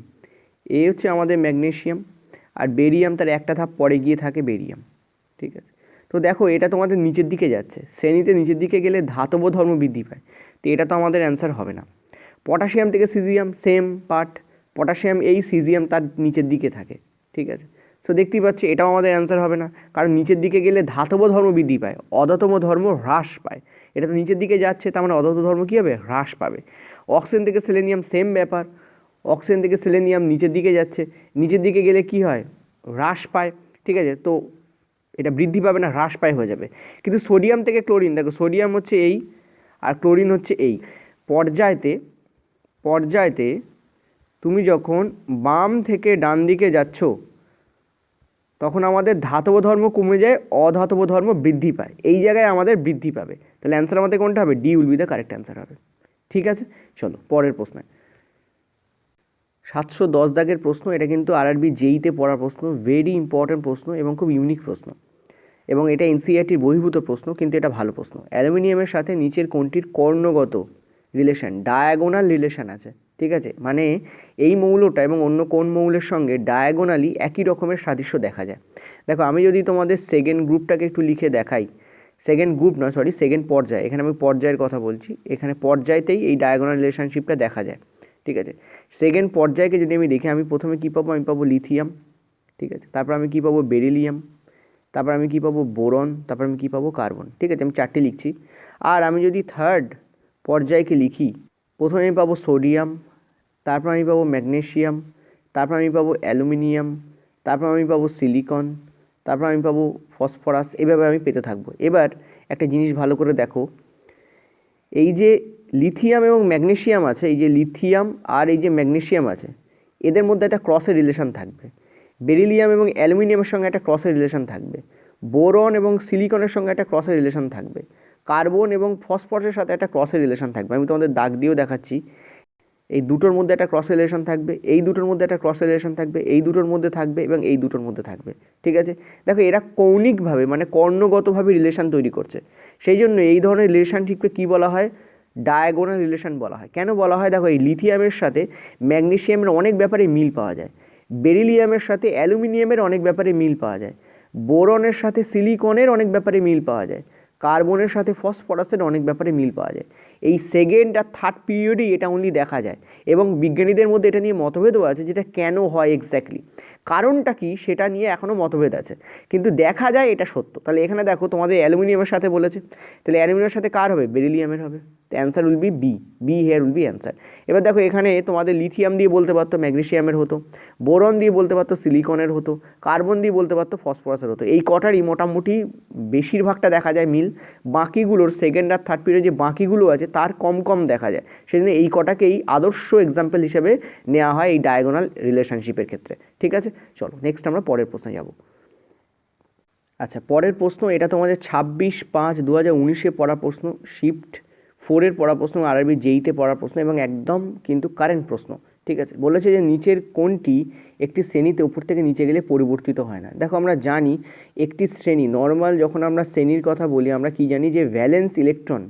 এই হচ্ছে আমাদের ম্যাগনেসিয়াম, আর বেরিয়াম তার একটা ধাপ পরে গিয়ে থাকে বেরিয়াম, ঠিক আছে। তো দেখো এটা তোমাদের নিচের দিকে যাচ্ছে, শ্রেণীতে নিচের দিকে গেলে ধাতব ধর্ম বৃদ্ধি পায়, তো এটা তো আমাদের অ্যান্সার হবে না। পটাশিয়াম থেকে সিজিয়াম, সেম পার্ট, পটাশিয়াম এই সিজিয়াম তার নিচের দিকে থাকে, ঠিক আছে। তো দেখতেই পাচ্ছি এটাও আমাদের অ্যান্সার হবে না, কারণ নিচের দিকে গেলে ধাতব ধর্ম বৃদ্ধি পায়, অধতম ধর্ম হ্রাস পায়। এটা তো নিচের দিকে যাচ্ছে, তার মানে অধতম ধর্ম কী হবে, হ্রাস পাবে। অক্সিজেন থেকে সেলেনিয়াম সেম ব্যাপার, অক্সিজেন থেকে সেলেনিয়াম নিচের দিকে যাচ্ছে, নিচের দিকে গেলে কি হয়, হ্রাস পায়, ঠিক আছে। তো এটা বৃদ্ধি পাবে না, হ্রাস পায় হয়ে যাবে। কিন্তু সোডিয়াম থেকে ক্লোরিন, দেখো সোডিয়াম হচ্ছে এই আর ক্লোরিন হচ্ছে এই, পর্যায়তে পর্যায়তে তুমি যখন বাম থেকে ডান দিকে যাচ্ছ তখন আমাদের ধাতব ধর্ম কমে যায়, অধাতব ধর্ম বৃদ্ধি পায়, এই জায়গায় আমাদের বৃদ্ধি পাবে। তাহলে অ্যান্সার আমাদের কোনটা হবে, D will be the correct answer হবে, ঠিক আছে। চলো পরের প্রশ্নে। 710 দাগের প্রশ্ন, এটা কিন্তু আরআরবি জেইতে পড়া প্রশ্ন, ভেরি ইম্পর্ট্যান্ট প্রশ্ন এবং খুব ইউনিক প্রশ্ন, এবং এটা এনসিইআরটির বহির্ভূত প্রশ্ন, কিন্তু এটা ভালো প্রশ্ন। অ্যালুমিনিয়ামের সাথে নিচের কোনটির কর্ণগত রিলেশন, ডায়াগোনাল রিলেশন আছে, ঠিক আছে। মানে এই মৌলটা এবং অন্য কোন মৌলের সঙ্গে ডায়াগোনালি একই রকমের সাদৃশ্য দেখা যায়। দেখো আমি যদি তোমাদের সেকেন্ড গ্রুপটাকে একটু লিখে দেখাই, সেকেন্ড গ্রুপ নয় সরি সেকেন্ড পর্যায়, এখানে আমি পর্যায়ের কথা বলছি, এখানে পর্যায়তেই এই ডায়াগোনাল রিলেশনশিপটা দেখা যায়। ঠিক আছে, সেকেন্ড পর্যায়কে যদি আমি দেখি, আমি প্রথমে কী পাবো, আমি পাবো লিথিয়াম। ঠিক আছে, তারপর আমি কী পাবো, বেরিলিয়াম, তারপর আমি কী পাবো, বোরন, তারপর আমি কী পাবো, কার্বন। ঠিক আছে, আমি 4টে লিখছি। আর আমি যদি থার্ড পর্যায়কে লিখি, প্রথমে আমি পাবো সোডিয়াম, তারপর আমি পাবো ম্যাগনেসিয়াম, তারপর আমি পাবো অ্যালুমিনিয়াম, তারপর আমি পাবো সিলিকন, তারপর আমি পাবো ফসফরাস। এভাবে আমি পেতে থাকবো। এবার একটা জিনিস ভালো করে দেখো, এই যে লিথিয়াম এবং ম্যাগনেসিয়াম আছে, এই যে লিথিয়াম আর এই যে ম্যাগনেসিয়াম আছে, এদের মধ্যে একটা ক্রসের রিলেশন থাকবে। বেরিলিয়াম এবং অ্যালুমিনিয়ামের সঙ্গে একটা ক্রসের রিলেশন থাকবে। বোরন এবং সিলিকনের সঙ্গে একটা ক্রসের রিলেশন থাকবে। কার্বন এবং ফসফরাসের সাথে একটা ক্রসের রিলেশন থাকবে। আমি তোমাদের দাগ দিয়েও দেখাচ্ছি, এই দুটোর মধ্যে একটা ক্রস রিলেশন থাকবে, এই দুটোর মধ্যে একটা ক্রস রিলেশন থাকবে, এই দুটোর মধ্যে থাকবে এবং এই দুটোর মধ্যে থাকবে। ঠিক আছে, দেখো এরা কৌণিকভাবে মানে কর্ণগতভাবে রিলেশন তৈরি করছে। সেই জন্য এই ধরনের রিলেশনশিপকে কী বলা হয়, ডায়াগোনাল রিলেশন বলা হয়। কেন বলা হয়, দেখো এই লিথিয়ামের সাথে ম্যাগনেসিয়ামের অনেক ব্যাপারে মিল পাওয়া যায়, বেরিলিয়ামের সাথে অ্যালুমিনিয়ামের অনেক ব্যাপারে মিল পাওয়া যায়, বোরনের সাথে সিলিকনের অনেক ব্যাপারে মিল পাওয়া যায়, কার্বনের সাথে ফসফরাসের অনেক ব্যাপারে মিল পাওয়া যায়। এই সেকেন্ড আর থার্ড পিরিয়ডেই এটা অনলি দেখা যায়। এবং বিজ্ঞানীদের মধ্যে এটা নিয়ে মতভেদও আছে, যেটা কেন হয় এক্স্যাক্টলি, কারণটা কি সেটা নিয়ে এখনও মতভেদ আছে, কিন্তু দেখা যায় এটা সত্য। তাহলে এখানে দেখো তোমাদের অ্যালুমিনিয়ামের সাথে বলেছে, তাহলে অ্যালুমিনিয়ামের সাথে কার হবে, বেরিলিয়ামের হবে। তো answer will be B, B here will be answer. এবার দেখো এখানে তোমাদের লিথিয়াম দিয়ে বলতে পারতো ম্যাগনেসিয়ামের হতো, বোরন দিয়ে বলতে পারতো সিলিকনের হতো, কার্বন দিয়ে বলতে পারতো ফসফরাসের হতো। এই কটারই মোটামুটি বেশিরভাগটা দেখা যায় মিল, বাকিগুলোর সেকেন্ড আর থার্ড পিরিয়ডে যে বাকিগুলো আছে তার কম কম দেখা যায়। সেই জন্য এই কটাকেই আদর্শ এক্সাম্পল হিসেবে নেওয়া হয় এই ডায়াগোনাল রিলেশনশিপের ক্ষেত্রে। ঠিক আছে, চলো নেক্সট আমরা পরের প্রশ্নে যাব। আচ্ছা, পরের প্রশ্ন এটা তোমাদের 26/5/2019-এ পড়া প্রশ্ন, শিফট 4-এর পড়া প্রশ্ন, আরআরবি জেইতে পড়া প্রশ্ন এবং একদম কিন্তু কারেন্ট প্রশ্ন। ঠিক আছে, বলেছে যে নিচের কোনটি একটি শ্রেণীতে উপর থেকে নিচে গেলে পরিবর্তিত হয় না। দেখো আমরা জানি একটি শ্রেণী, নর্মাল যখন আমরা শ্রেণীর কথা বলি আমরা কি জানি, যে ভ্যালেন্স ইলেকট্রন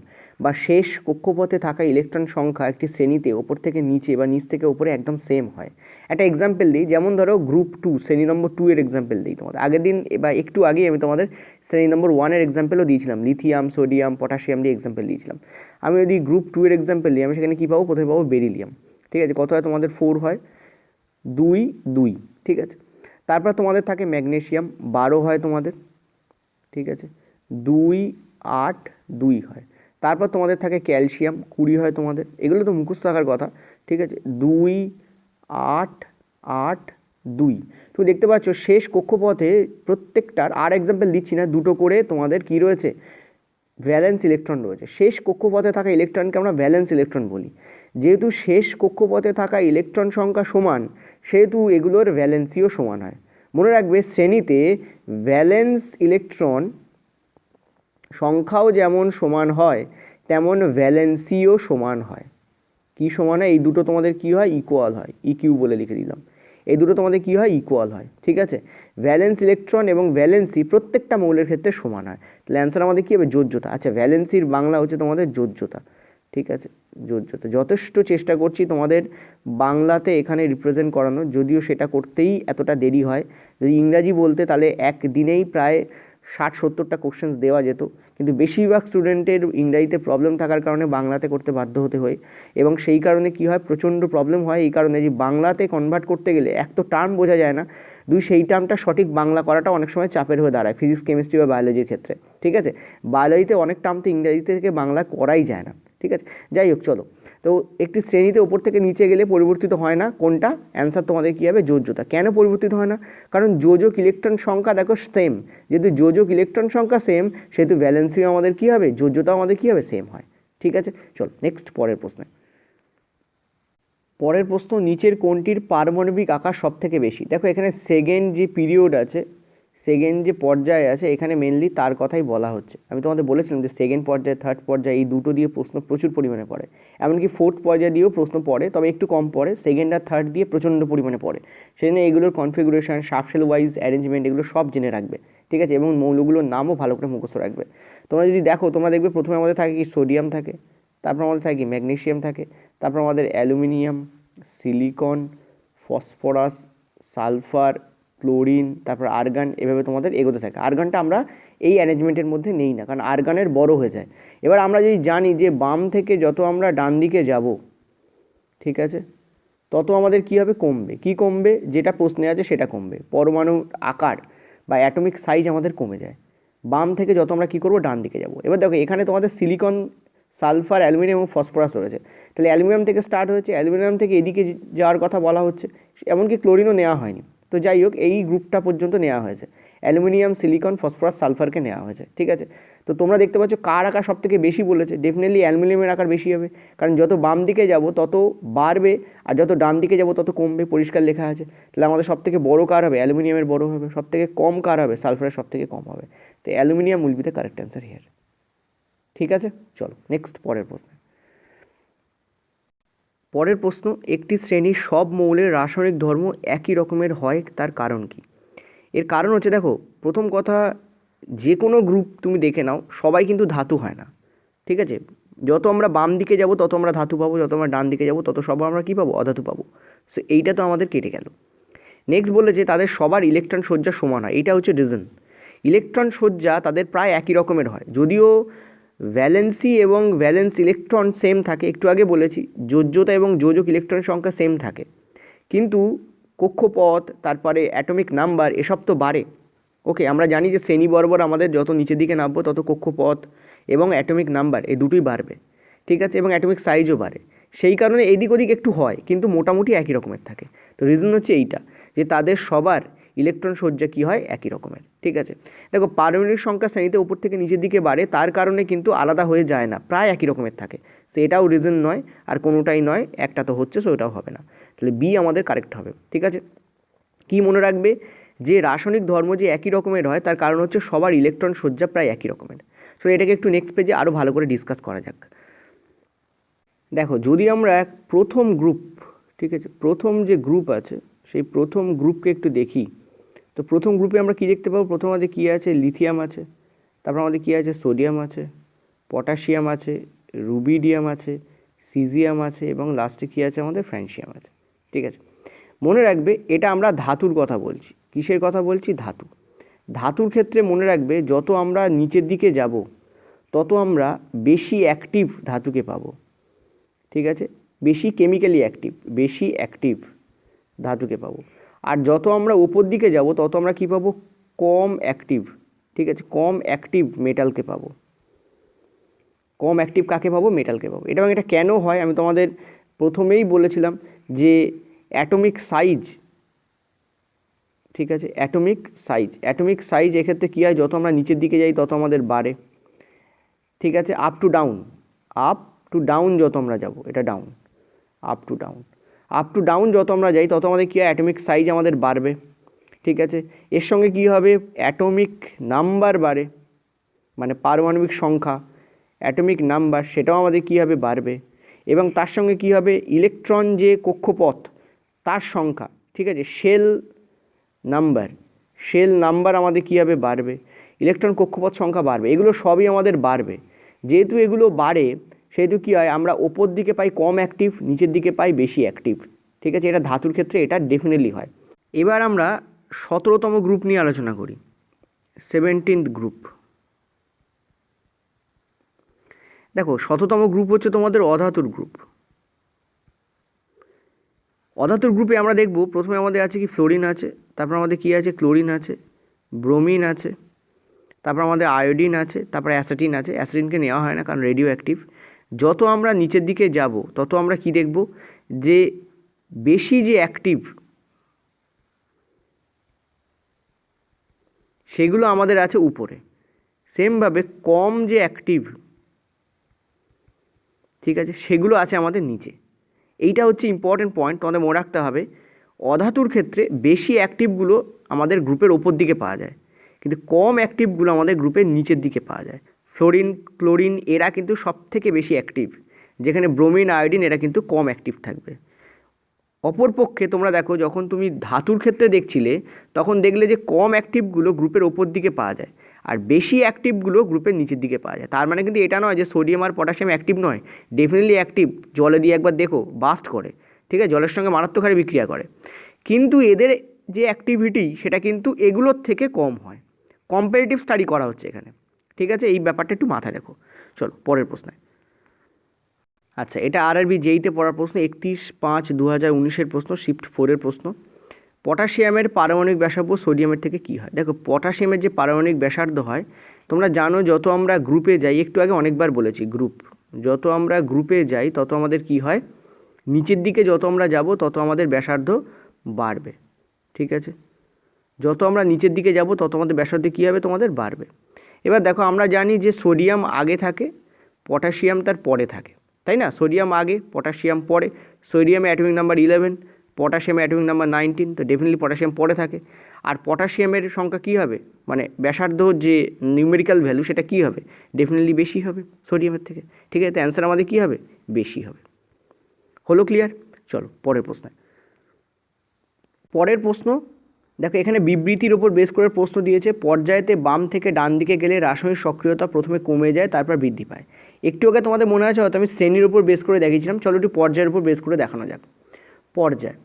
বা শেষ কক্ষপথে থাকা ইলেকট্রন সংখ্যা একটি শ্রেণীতে ওপর থেকে নিচে বা নিচ থেকে উপরে একদম সেম হয়। একটা এক্সাম্পল দিই, যেমন ধরো গ্রুপ 2 শ্রেণী নম্বর 2-এর এক্সাম্পল দিই তোমাদের। আগের দিন বা একটু আগেই আমি তোমাদের শ্রেণী নম্বর 1-এর এক্সাম্পলও দিয়েছিলাম, লিথিয়াম, সোডিয়াম, পটাশিয়াম দিয়ে এক্সাম্পল দিয়েছিলাম। আমি যদি গ্রুপ 2-এর এক্সাম্পল দিই, আমি সেখানে কী পাবো, প্রথমে পাবো বেরিলিয়াম। ঠিক আছে, কত হয় তোমাদের 4 হয়, 2 2। ঠিক আছে, তারপর তোমাদের থাকে ম্যাগনেসিয়াম, 12 হয় তোমাদের। ঠিক আছে, 2 8 2 হয়। তারপর তোমাদের থাকে ক্যালসিয়াম, 20 হয় তোমাদের। এগুলো তো মুখস্থ থাকার কথা। ঠিক আছে, 2 8 8 2। তুমি দেখতে পাচ্ছ শেষ কক্ষপথে প্রত্যেকটার, আর এক্সাম্পল দিচ্ছি না, দুটো করে তোমাদের কি রয়েছে, ভ্যালেন্স ইলেকট্রন রয়েছে। শেষ কক্ষপথে থাকা ইলেকট্রনকে আমরা ভ্যালেন্স ইলেকট্রন বলি। যেহেতু শেষ কক্ষপথে থাকা ইলেকট্রন সংখ্যা সমান, সেহেতু এগুলোর ভ্যালেন্সিও সমান হয়। মনে রাখবে শ্রেণীতে ভ্যালেন্স ইলেকট্রন সংখ্যাও যেমন সমান হয় তেমন ভ্যালেন্সিও সমান হয়। কি সমান হয়, এই দুটো তোমাদের কি হয়, ইকুয়াল হয়। ইকিউ বলে লিখে দিলাম, এই দুটো তোমাদের কি হয়, ইকুয়াল হয়। ঠিক আছে, ভ্যালেন্স ইলেকট্রন এবং ভ্যালেন্সি প্রত্যেকটা মৌলের ক্ষেত্রে সমান হয়। তাহলে অ্যান্সার আমাদের কী হবে, যোজ্যতা। আচ্ছা, ভ্যালেন্সির বাংলা হচ্ছে তোমাদের যোজ্যতা। ঠিক আছে, যোজ্যতা। যথেষ্ট চেষ্টা করছি তোমাদের বাংলাতে এখানে রিপ্রেজেন্ট করানো, যদিও সেটা করতেই এতটা দেরি হয়। যদি ইংরাজি বলতে তাহলে একদিনেই প্রায় 60-70টা কোশ্চেন্স দেওয়া যেত, কিন্তু বেশিরভাগ স্টুডেন্টের ইংরাজিতে প্রবলেম থাকার কারণে বাংলাতে করতে বাধ্য হতে হয়। এবং সেই কারণে কি হয়, প্রচণ্ড প্রবলেম হয় এই কারণে যে বাংলাতে কনভার্ট করতে গেলে এক তো টার্ম বোঝা যায় না, দুই সেই টার্মটা সঠিক বাংলা করাটা অনেক সময় চাপের হয়ে দাঁড়ায় ফিজিক্স, কেমিস্ট্রি বা বায়োলজির ক্ষেত্রে। ঠিক আছে, বায়োলজিতে অনেক টার্ম তো ইংরাজি থেকে বাংলা করাই যায় না। ঠিক আছে, যাই হোক চলো। তো একটি শ্রেণীতে ওপর থেকে নিচে গেলে পরিবর্তিত হয় না কোনটা, অ্যান্সার তোমাদের কী হবে, যোজ্যতা। কেন পরিবর্তিত হয় না, কারণ যোজক ইলেকট্রন সংখ্যা দেখো সেম। যেহেতু যোজক ইলেকট্রন সংখ্যা সেম, সেহেতু ভ্যালেন্সিও আমাদের কী হবে, যোজ্যতাও আমাদের কী হবে, সেম হয়। ঠিক আছে, চলো নেক্সট পরের প্রশ্নে। পরের প্রশ্ন, নিচের কোনটির পারমাণবিক আকার সব থেকে বেশি। দেখো এখানে সেকেন্ড যে পিরিয়ড আছে, সেকেন্ড যে পর্যায়ে আছে, এখানে মেনলি তার কথাই বলা হচ্ছে। আমি তোমাদের বলেছিলাম যে সেকেন্ড পর্যায়ে, থার্ড পর্যায়ে এই দুটো দিয়ে প্রশ্ন প্রচুর পরিমাণে পড়ে। এমনকি ফোর্থ পর্যায়ে দিয়েও প্রশ্ন পড়ে, তবে একটু কম পড়ে। সেকেন্ড আর থার্ড দিয়ে প্রচণ্ড পরিমাণে পড়ে। সেই জন্য এগুলোর কনফিগুরেশন, সাবশেল ওয়াইজ অ্যারেঞ্জমেন্ট এগুলো সব জেনে রাখবে। ঠিক আছে, এবং মৌলগুলোর নামও ভালো করে মুখস্থ রাখবে। তোমরা যদি দেখো, তোমরা দেখবে প্রথমে আমাদের থাকে কি, সোডিয়াম থাকে, তারপর আমাদের থাকে কি, ম্যাগনেসিয়াম থাকে, তারপর আমাদের aluminium, silicon, phosphorus, sulphur, fluorine, তারপর আর্গান, এভাবে তোমাদের এগোতে থাকে। আর্গানটা আমরা এই অ্যারেঞ্জমেন্টের মধ্যে নেই না, কারণ আর্গানের বড় হয়ে যায়। এবার আমরা যদি জানি যে বাম থেকে যত আমরা ডান দিকে যাব, ঠিক আছে, তত আমাদের কী হবে, কমবে। কি কমবে, যেটা প্রশ্নে আছে সেটা কমবে। পরমাণুর আকার বা অ্যাটমিক সাইজ আমাদের কমে যায় বাম থেকে যত আমরা কী করবো, ডান দিকে যাব। এবার দেখো এখানে তোমাদের সিলিকন, সালফার, অ্যালুমিনিয়াম এবং ফসফরাস রয়েছে। তাহলে অ্যালুমিনিয়াম থেকে স্টার্ট হয়েছে, অ্যালুমিনিয়াম থেকে এদিকে যাওয়ার কথা বলা হচ্ছে, এমনকি ক্লোরিনও নেওয়া হয়নি। তো যাই হোক, এই গ্রুপটা পর্যন্ত নেওয়া হয়েছে, অ্যালুমিনিয়াম, সিলিকন, ফসফরাস, সালফারকে নেওয়া হয়েছে, ঠিক আছে। তো তোমরা দেখতে পাচ্ছ কার আকার সব থেকে বেশি বলেছে, ডেফিনেটলি অ্যালুমিনিয়ামের আকার বেশি হবে, কারণ যত বাম দিকে যাব তত বাড়বে, আর যত ডান দিকে যাব তত কমবে, পরিষ্কার লেখা আছে। তাহলে আমাদের সব থেকে বড়ো কার হবে, অ্যালুমিনিয়ামের বড়ো হবে। সব থেকে কম কার হবে, সালফারের সব থেকে কম হবে। তো aluminium will be the correct answer here, ঠিক আছে। চলো নেক্সট, পরের প্রশ্ন। পরের প্রশ্ন, একটি শ্রেণীর সব মৌলের রাসায়নিক ধর্ম একই রকমের হয়, তার কারণ কি? এর কারণ হচ্ছে, দেখো প্রথম কথা, যে কোনো গ্রুপ তুমি দেখে নাও, সবাই কিন্তু ধাতু হয় না, ঠিক আছে। যত আমরা বাম দিকে যাব তত আমরা ধাতু পাবো, যত আমরা ডান দিকে যাব তত সব আমরা কী পাবো, অধাতু পাবো। সো এইটা তো আমাদের কেটে গেল। নেক্সট বললে যে তাদের সবার ইলেকট্রন সজ্জা সমান হয়, এটা হচ্ছে রিজন। ইলেকট্রন সজ্জা তাদের প্রায় একই রকমের হয়, যদিও ভ্যালেন্সি এবং ভ্যালেন্স ইলেকট্রন সেম থাকে। একটু আগে বলেছি যোজ্যতা এবং যোজক ইলেকট্রন সংখ্যা সেম থাকে, কিন্তু কক্ষপথ, তারপরে অ্যাটমিক নাম্বার, এসব তো বাড়ে। ওকে, আমরা জানি যে শ্রেণী বরাবর আমাদের যত নিচের দিকে নামবো তত কক্ষপথ এবং অ্যাটমিক নাম্বার এই দুটোই বাড়বে, ঠিক আছে, এবং অ্যাটমিক সাইজও বাড়ে। সেই কারণে এদিক ওদিক একটু হয়, কিন্তু মোটামুটি একই রকমের থাকে। তো রিজন হচ্ছে এইটা, যে তাদের সবার ইলেকট্রন সজ্জা কী হয়, একই রকমের, ঠিক আছে। দেখো পারমাণবিক সংখ্যা শ্রেণীতে উপর থেকে নিচের দিকে বাড়ে, তার কারণে কিন্তু আলাদা হয়ে যায় না, প্রায় একই রকমের থাকে। তো এটাও রিজন নয়, আর কোনোটাই নয়, একটা তো হচ্ছে, সো ওটাও হবে না। তাহলে বি আমাদের কারেক্ট হবে, ঠিক আছে। কি মনে রাখবে, যে রাসায়নিক ধর্ম যে একই রকমের হয় তার কারণ হচ্ছে সবার ইলেকট্রন সজ্জা প্রায় একই রকমের। সো এটাকে একটু নেক্সট পেজে আরও ভালো করে ডিসকাস করা যাক। দেখো যদি আমরা প্রথম গ্রুপ, ঠিক আছে, প্রথম যে গ্রুপ আছে সেই প্রথম গ্রুপকে একটু দেখি, তো প্রথম গ্রুপে আমরা কী দেখতে পাবো, প্রথম আমাদের কী আছে, লিথিয়াম আছে, তারপর আমাদের কী আছে, সোডিয়াম আছে, পটাশিয়াম আছে, রুবিডিয়াম আছে, সিজিয়াম আছে, এবং লাস্টে কী আছে, আমাদের ফ্রান্সিয়াম আছে, ঠিক আছে। মনে রাখবে এটা আমরা ধাতুর কথা বলছি। কিসের কথা বলছি, ধাতু। ধাতুর ক্ষেত্রে মনে রাখবে যত আমরা নিচের দিকে যাব তত আমরা বেশি অ্যাক্টিভ ধাতুকে পাবো, ঠিক আছে, বেশি কেমিক্যালি অ্যাক্টিভ, বেশি অ্যাক্টিভ ধাতুকে পাবো। আর যত আমরা উপর দিকে যাব তত আমরা কী পাবো, কম অ্যাক্টিভ, ঠিক আছে, কম অ্যাক্টিভ মেটালকে পাবো। কম অ্যাক্টিভ কাকে পাবো, মেটালকে পাবো। এবং এটা কেন হয় আমি তোমাদের প্রথমেই বলেছিলাম যে অ্যাটমিক সাইজ, ঠিক আছে, অ্যাটমিক সাইজ এক্ষেত্রে কী হয়, যত আমরা নিচের দিকে যাই তত আমাদের বাড়ে, ঠিক আছে, আপ টু ডাউন যত আমরা যাব, এটা ডাউন, আপ টু ডাউন যত আমরা যাই তত আমাদের কী হয়, অ্যাটমিক সাইজ আমাদের বাড়বে, ঠিক আছে। এর সঙ্গে কী হবে, অ্যাটমিক নাম্বার বাড়ে, মানে পারমাণবিক সংখ্যা, অ্যাটমিক নাম্বার, সেটাও আমাদের কী হবে, বাড়বে। এবং তার সঙ্গে কী হবে, ইলেকট্রন যে কক্ষপথ তার সংখ্যা, ঠিক আছে, শেল নাম্বার আমাদের কী হবে, বাড়বে। ইলেকট্রন কক্ষপথ সংখ্যা বাড়বে, এগুলো সবই আমাদের বাড়বে। যেহেতু এগুলো বাড়ে সেহেতু কী হয়, আমরা ওপর দিকে পাই কম অ্যাক্টিভ, নিচের দিকে পাই বেশি অ্যাক্টিভ, ঠিক আছে। এটা ধাতুর ক্ষেত্রে এটা ডেফিনেটলি হয়। এবার আমরা 17তম গ্রুপ নিয়ে আলোচনা করি, 17th গ্রুপ। দেখো 17তম গ্রুপ হচ্ছে তোমাদের অধাতুর গ্রুপ। অধাতুর গ্রুপে আমরা দেখব প্রথমে আমাদের আছে কি, ফ্লোরিন আছে, তারপর আমাদের কি আছে, ক্লোরিন আছে, ব্রোমিন আছে, তারপর আমাদের আয়োডিন আছে, তারপর অ্যাসিটিন আছে। অ্যাসিটিনকে নেওয়া হয় না কারণ রেডিও অ্যাক্টিভ। যত আমরা নিচের দিকে যাব তত আমরা কি দেখব, যে বেশি যে অ্যাক্টিভ সেগুলো আমাদের আছে উপরে, সেমভাবে কম যে অ্যাক্টিভ, ঠিক আছে, সেগুলো আছে আমাদের নিচে। এইটা হচ্ছে ইম্পর্টেন্ট পয়েন্ট, তোমাদের মনে রাখতে হবে। অধাতুর ক্ষেত্রে বেশি অ্যাক্টিভগুলো আমাদের গ্রুপের ওপর দিকে পাওয়া যায়, কিন্তু কম অ্যাক্টিভগুলো আমাদের গ্রুপের নিচের দিকে পাওয়া যায়। ফ্লোরিন, ক্লোরিন এরা কিন্তু সব থেকে বেশি অ্যাক্টিভ, যেখানে ব্রোমিন, আয়োডিন এরা কিন্তু কম অ্যাক্টিভ থাকবে। অপরপক্ষে তোমরা দেখো যখন তুমি ধাতুর ক্ষেত্রে দেখছিলে তখন দেখলে যে কম অ্যাক্টিভগুলো গ্রুপের ওপর দিকে পাওয়া যায়, আর বেশি অ্যাক্টিভগুলো গ্রুপের নিচের দিকে পাওয়া যায়। তার মানে কিন্তু এটা নয় যে সোডিয়াম আর পটাশিয়াম অ্যাক্টিভ নয়, ডেফিনেটলি অ্যাক্টিভ। জলে দিয়ে একবার দেখো, বাস্ট করে, ঠিক আছে, জলের সঙ্গে মারাত্মক হারে বিক্রিয়া করে। কিন্তু এদের যে অ্যাক্টিভিটি সেটা কিন্তু এগুলোর থেকে কম হয়। কম্পারেটিভ স্টাডি করা হচ্ছে এখানে, ঠিক আছে? এই ব্যাপারটা একটু মাথায় রাখো। চলো পরের প্রশ্নে। আচ্ছা, এটা আরআরবি জেইতে পড়ার প্রশ্ন, 31/5/2019 প্রশ্ন, শিফট 4-এর প্রশ্ন। পটাশিয়ামের পারমাণবিক ব্যাসার্ধ সোডিয়ামের থেকে কী হয়? দেখো, পটাশিয়ামের যে পারমাণবিক ব্যাসার্ধ হয়, তোমরা জানো যত আমরা গ্রুপে যাই, একটু আগে অনেকবার বলেছি গ্রুপ, যত আমরা গ্রুপে যাই তত আমাদের কি হয়, নিচের দিকে যত আমরা যাব তত আমাদের ব্যাসার্ধ বাড়বে, ঠিক আছে? যত আমরা নিচের দিকে যাব তত আমাদের ব্যাসার্ধ কী হবে, তোমাদের বাড়বে। এবার দেখো, আমরা জানি যে সোডিয়াম আগে থাকে, পটাশিয়াম তার পরে থাকে, তাই না? সোডিয়াম আগে, পটাশিয়াম পরে। সোডিয়ামে অ্যাটমিক নাম্বার 11, পটাশিয়ামে অ্যাটমিক নাম্বার 19, তো ডেফিনেটলি পটাশিয়াম পরে থাকে। আর পটাশিয়ামের সংখ্যা কী হবে, মানে ব্যাসার্ধ যে নিউমেরিক্যাল ভ্যালু সেটা কী হবে, ডেফিনেটলি বেশি হবে সোডিয়ামের থেকে, ঠিক আছে? তো অ্যান্সার আমাদের কী হবে, বেশি হবে। হলো ক্লিয়ার? চলো পরের প্রশ্ন। পরের প্রশ্ন দেখো, এখানে বিবৃতির ওপর বেস করে প্রশ্ন দিয়েছে, পর্যায়েতে বাম থেকে ডান দিকে গেলে রাসায়নিক সক্রিয়তা প্রথমে কমে যায় তারপর বৃদ্ধি পায়। একটু আগে তোমাদের মনে আছে হয়তো আমি শ্রেণীর উপর বেস করে দেখিয়েছিলাম, চলো একটু পর্যায়ের উপর বেস করে দেখানো যাক। পর্যায়,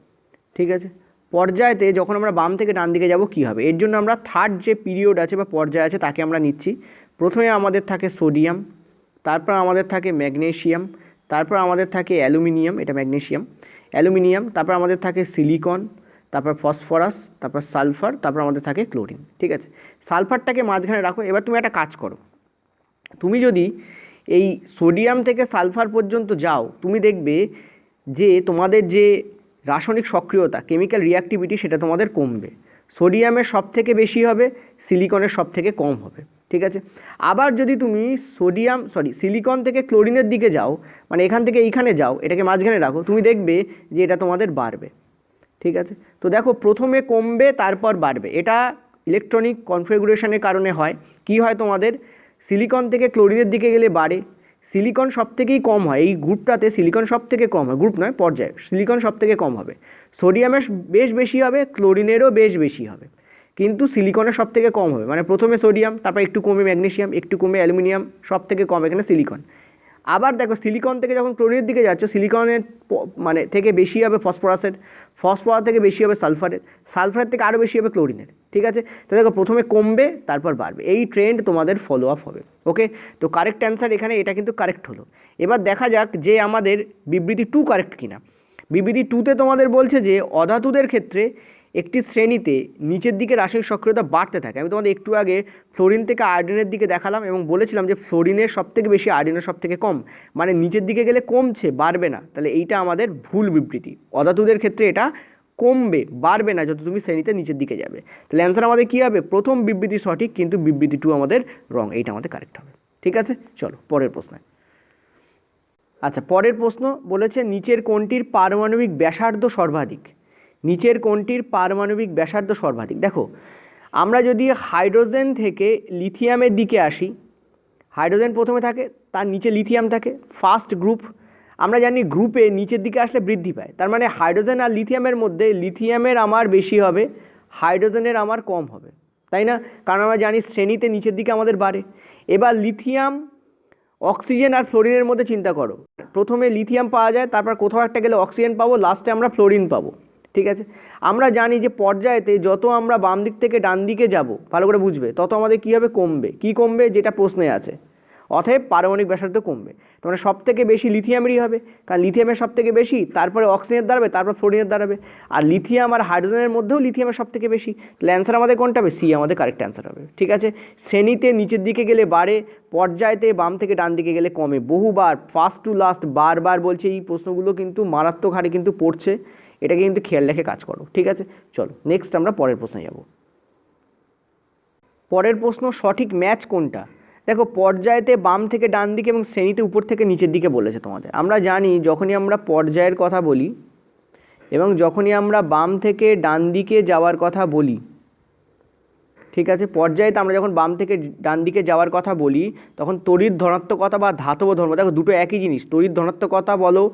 ঠিক আছে? পর্যায়তে যখন আমরা বাম থেকে ডান দিকে যাব কী হবে, এর জন্য আমরা থার্ড যে পিরিয়ড আছে বা পর্যায় আছে তাকে আমরা নিচ্ছি। প্রথমে আমাদের থাকে সোডিয়াম, তারপর আমাদের থাকে ম্যাগনেসিয়াম, তারপর আমাদের থাকে অ্যালুমিনিয়াম, এটা ম্যাগনেসিয়াম, অ্যালুমিনিয়াম, তারপর আমাদের থাকে সিলিকন, তারপর ফসফরাস, তারপর সালফার, তারপর আমাদের থাকে ক্লোরিন, ঠিক আছে? সালফারটাকে মাঝখানে রাখো। এবার তুমি একটা কাজ করো, তুমি যদি এই সোডিয়াম থেকে সালফার পর্যন্ত যাও, তুমি দেখবে যে তোমাদের যে রাসায়নিক সক্রিয়তা, কেমিক্যাল রিঅ্যাক্টিভিটি, সেটা তোমাদের কমবে। সোডিয়ামের সব থেকে বেশি হবে, সিলিকনের সব থেকে কম হবে, ঠিক আছে? আবার যদি তুমি সিলিকন থেকে ক্লোরিনের দিকে যাও, মানে এখান থেকে এইখানে যাও, এটাকে মাঝখানে রাখো, তুমি দেখবে যে এটা তোমাদের বাড়বে, ঠিক আছে? তো দেখো, প্রথমে কমবে তারপর বাড়বে, এটা ইলেকট্রনিক কনফিগারেশনের কারণে হয়। কি হয়, তোমাদের সিলিকন থেকে ক্লোরিনের দিকে গেলে বাড়ে, সিলিকন সব থেকেই কম হয় এই গ্রুপটাতে, সিলিকন সব থেকে কম হয়, গ্রুপ নয় পর্যায়ে, সিলিকন সব থেকে কম হবে। সোডিয়ামের বেশ বেশি হবে, ক্লোরিনেরও বেশ বেশি হবে, কিন্তু সিলিকনের সব থেকে কম হবে। মানে প্রথমে সোডিয়াম, তারপর একটু কমে ম্যাগনেসিয়াম, একটু কমে অ্যালুমিনিয়াম, সব থেকে কম এখানে সিলিকন। আবার দেখো, সিলিকন থেকে যখন ক্লোরিনের দিকে যাচ্ছ, সিলিকনের মানে থেকে বেশি হবে ফসফরাসের, ফসফরাস থেকে বেশি হবে সালফারের, সালফারের থেকে আরও বেশি হবে ক্লোরিনের, ঠিক আছে? তো দেখো, প্রথমে কমবে তারপর বাড়বে, এই ট্রেন্ড তোমাদের ফলো আপ হবে। ওকে, তো কারেক্ট অ্যান্সার এখানে এটা কিন্তু কারেক্ট হলো। এবার দেখা যাক যে আমাদের বিবৃতি 2 কারেক্ট কিনা। বিবৃতি 2তে তোমাদের বলছে যে অধাতুদের ক্ষেত্রে একটি শ্রেণীতে নিচের দিকে রাসায়নিক সক্রিয়তা বাড়তে থাকে। আমি তোমাদের একটু আগে ফ্লোরিন থেকে আয়োডিনের দিকে দেখালাম এবং বলেছিলাম যে ফ্লোরিনের সব থেকে বেশি, আয়োডিনের সব থেকে কম, মানে নিচের দিকে গেলে কমছে, বাড়বে না। তাহলে এইটা আমাদের ভুল বিবৃতি। অধাতুদের ক্ষেত্রে এটা কমবে, বাড়বে না যত তুমি শ্রেণীতে নিচের দিকে যাবে। তাহলে অ্যান্সার আমাদের কী হবে, প্রথম বিবৃতি সঠিক কিন্তু বিবৃতি 2 আমাদের রং, এইটা আমাদের কারেক্ট হবে, ঠিক আছে? চলো পরের প্রশ্ন। আচ্ছা, পরের প্রশ্ন বলেছে নিচের কোনটির পারমাণবিক ব্যাসার্ধ সর্বাধিক? নিচের কোনটির পারমাণবিক ব্যাসার্ধ সর্বাধিক? দেখো, আমরা যদি হাইড্রোজেন থেকে লিথিয়ামের দিকে আসি, হাইড্রোজেন প্রথমে থাকে, তার নিচে লিথিয়াম থাকে, ফার্স্ট গ্রুপ। আমরা জানি গ্রুপে নিচের দিকে আসলে বৃদ্ধি পায়, তার মানে হাইড্রোজেন আর লিথিয়ামের মধ্যে লিথিয়ামের আমার বেশি হবে, হাইড্রোজেনের আমার কম হবে, তাই না? কারণ আমরা জানি শ্রেণীতে নিচের দিকে আমাদের বাড়ে। এবার লিথিয়াম, অক্সিজেন আর ফ্লোরিনের মধ্যে চিন্তা করো, প্রথমে লিথিয়াম পাওয়া যায়, তারপর কোথাও একটা গেলে অক্সিজেন পাবো, লাস্টে আমরা ফ্লোরিন পাবো, ঠিক আছে? আমরা জানি যে পর্যায়েতে যত আমরা বাম দিক থেকে ডান দিকে যাব, ভালো করে বুঝবে, তত আমাদের কী হবে, কমবে। কি কমবে, যেটা প্রশ্নে আছে, অতএব পারমাণবিক ব্যাসার্ধ কমবে। মানে সব থেকে বেশি লিথিয়ামেরই হবে, কারণ লিথিয়ামের সব থেকে বেশি, তারপরে অক্সিজেনের দাঁড়াবে, তারপর ফ্লোরিনের দাঁড়াবে। আর লিথিয়াম আর হাইড্রোজেনের মধ্যেও লিথিয়ামের সব থেকে বেশি। তাহলে অ্যান্সার আমাদের কোনটা হবে, সি আমাদের কারেক্ট অ্যান্সার হবে, ঠিক আছে? শ্রেণীতে নিচের দিকে গেলে বাড়ে, পর্যায়তে বাম থেকে ডান দিকে গেলে কমে। বহুবার, ফার্স্ট টু লাস্ট, বারবার বলছে। এই প্রশ্নগুলো কিন্তু মারাত্মক হারে কিন্তু পড়ছে, এটাকে কিন্তু খেয়াল রেখে কাজ করো, ঠিক আছে? চলো নেক্সট আমরা পরের প্রশ্নে যাব। পরের প্রশ্ন, সঠিক ম্যাচ কোনটা? দেখো, পর্যায়েতে বাম থেকে ডান দিকে এবং শ্রেণীতে উপর থেকে নিচের দিকে বলেছে তোমাদের। আমরা জানি যখনই আমরা পর্যায়ের কথা বলি এবং যখনই আমরা বাম থেকে ডান দিকে যাওয়ার কথা বলি, ঠিক আছে, পর্যায়েতে আমরা যখন বাম থেকে ডান দিকে যাওয়ার কথা বলি তখন তড়িৎ ধনাত্মকতা বা ধাতব ধর্ম, দেখো দুটো একই জিনিস, তড়িৎ ধনাত্মকতা বলো